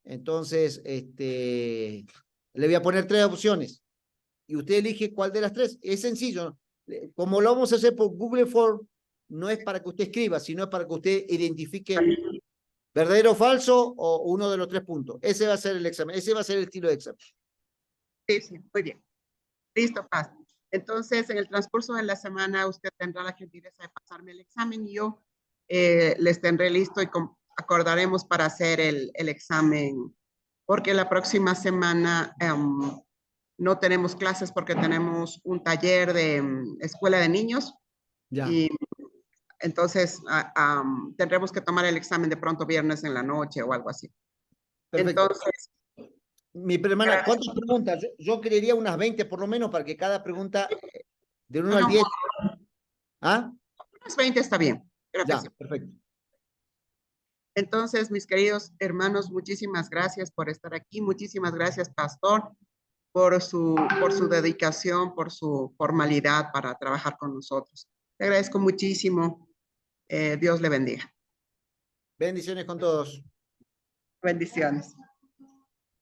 Entonces, le voy a poner 3 opciones y usted elige cuál de las 3. Es sencillo. Como lo vamos a hacer por Google Form, no es para que usted escriba, sino es para que usted identifique ¿Verdadero o falso o uno de los 3 puntos? Ese va a ser el examen, ese va a ser el estilo de examen.
Sí, sí, muy bien. Listo, Paz. Entonces, en el transcurso de la semana, usted tendrá la gentileza de pasarme el examen y yo les tendré listo y acordaremos para hacer el examen, porque la próxima semana no tenemos clases porque tenemos un taller de escuela de niños.
Ya.
Y entonces tendremos que tomar el examen de pronto viernes en la noche o algo así.
Perfecto.
Entonces,
Mi hermana, ¿cuántas preguntas? Yo creería unas 20 por lo menos para que cada pregunta de 1 al 10. ¿Ah?
unas 20 está bien. Creo que
Ya,
sí.
perfecto.
Entonces, mis queridos hermanos, muchísimas gracias por estar aquí. Muchísimas gracias, pastor, por su dedicación, por su formalidad para trabajar con nosotros. Le agradezco muchísimo. Dios le bendiga.
Bendiciones con todos.
Bendiciones.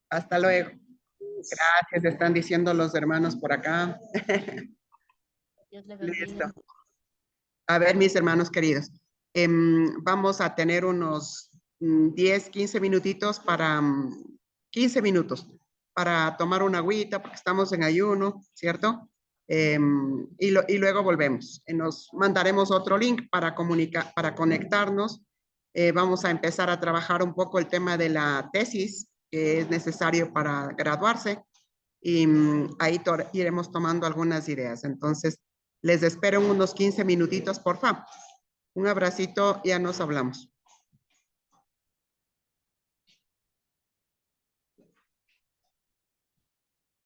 Hasta luego. Gracias, están diciendo los hermanos por acá.
Dios le bendiga.
Listo. A ver, mis hermanos queridos, vamos a tener unos 10, 15 minutitos para, 15 minutos para tomar una agüita porque estamos en ayuno, ¿cierto? Y luego volvemos. Nos mandaremos otro link para para conectarnos. Vamos a empezar a trabajar un poco el tema de la tesis que es necesario para graduarse y ahí iremos tomando algunas ideas. Entonces, les espero unos 15 minutitos, por favor. Un abracito, ya nos hablamos.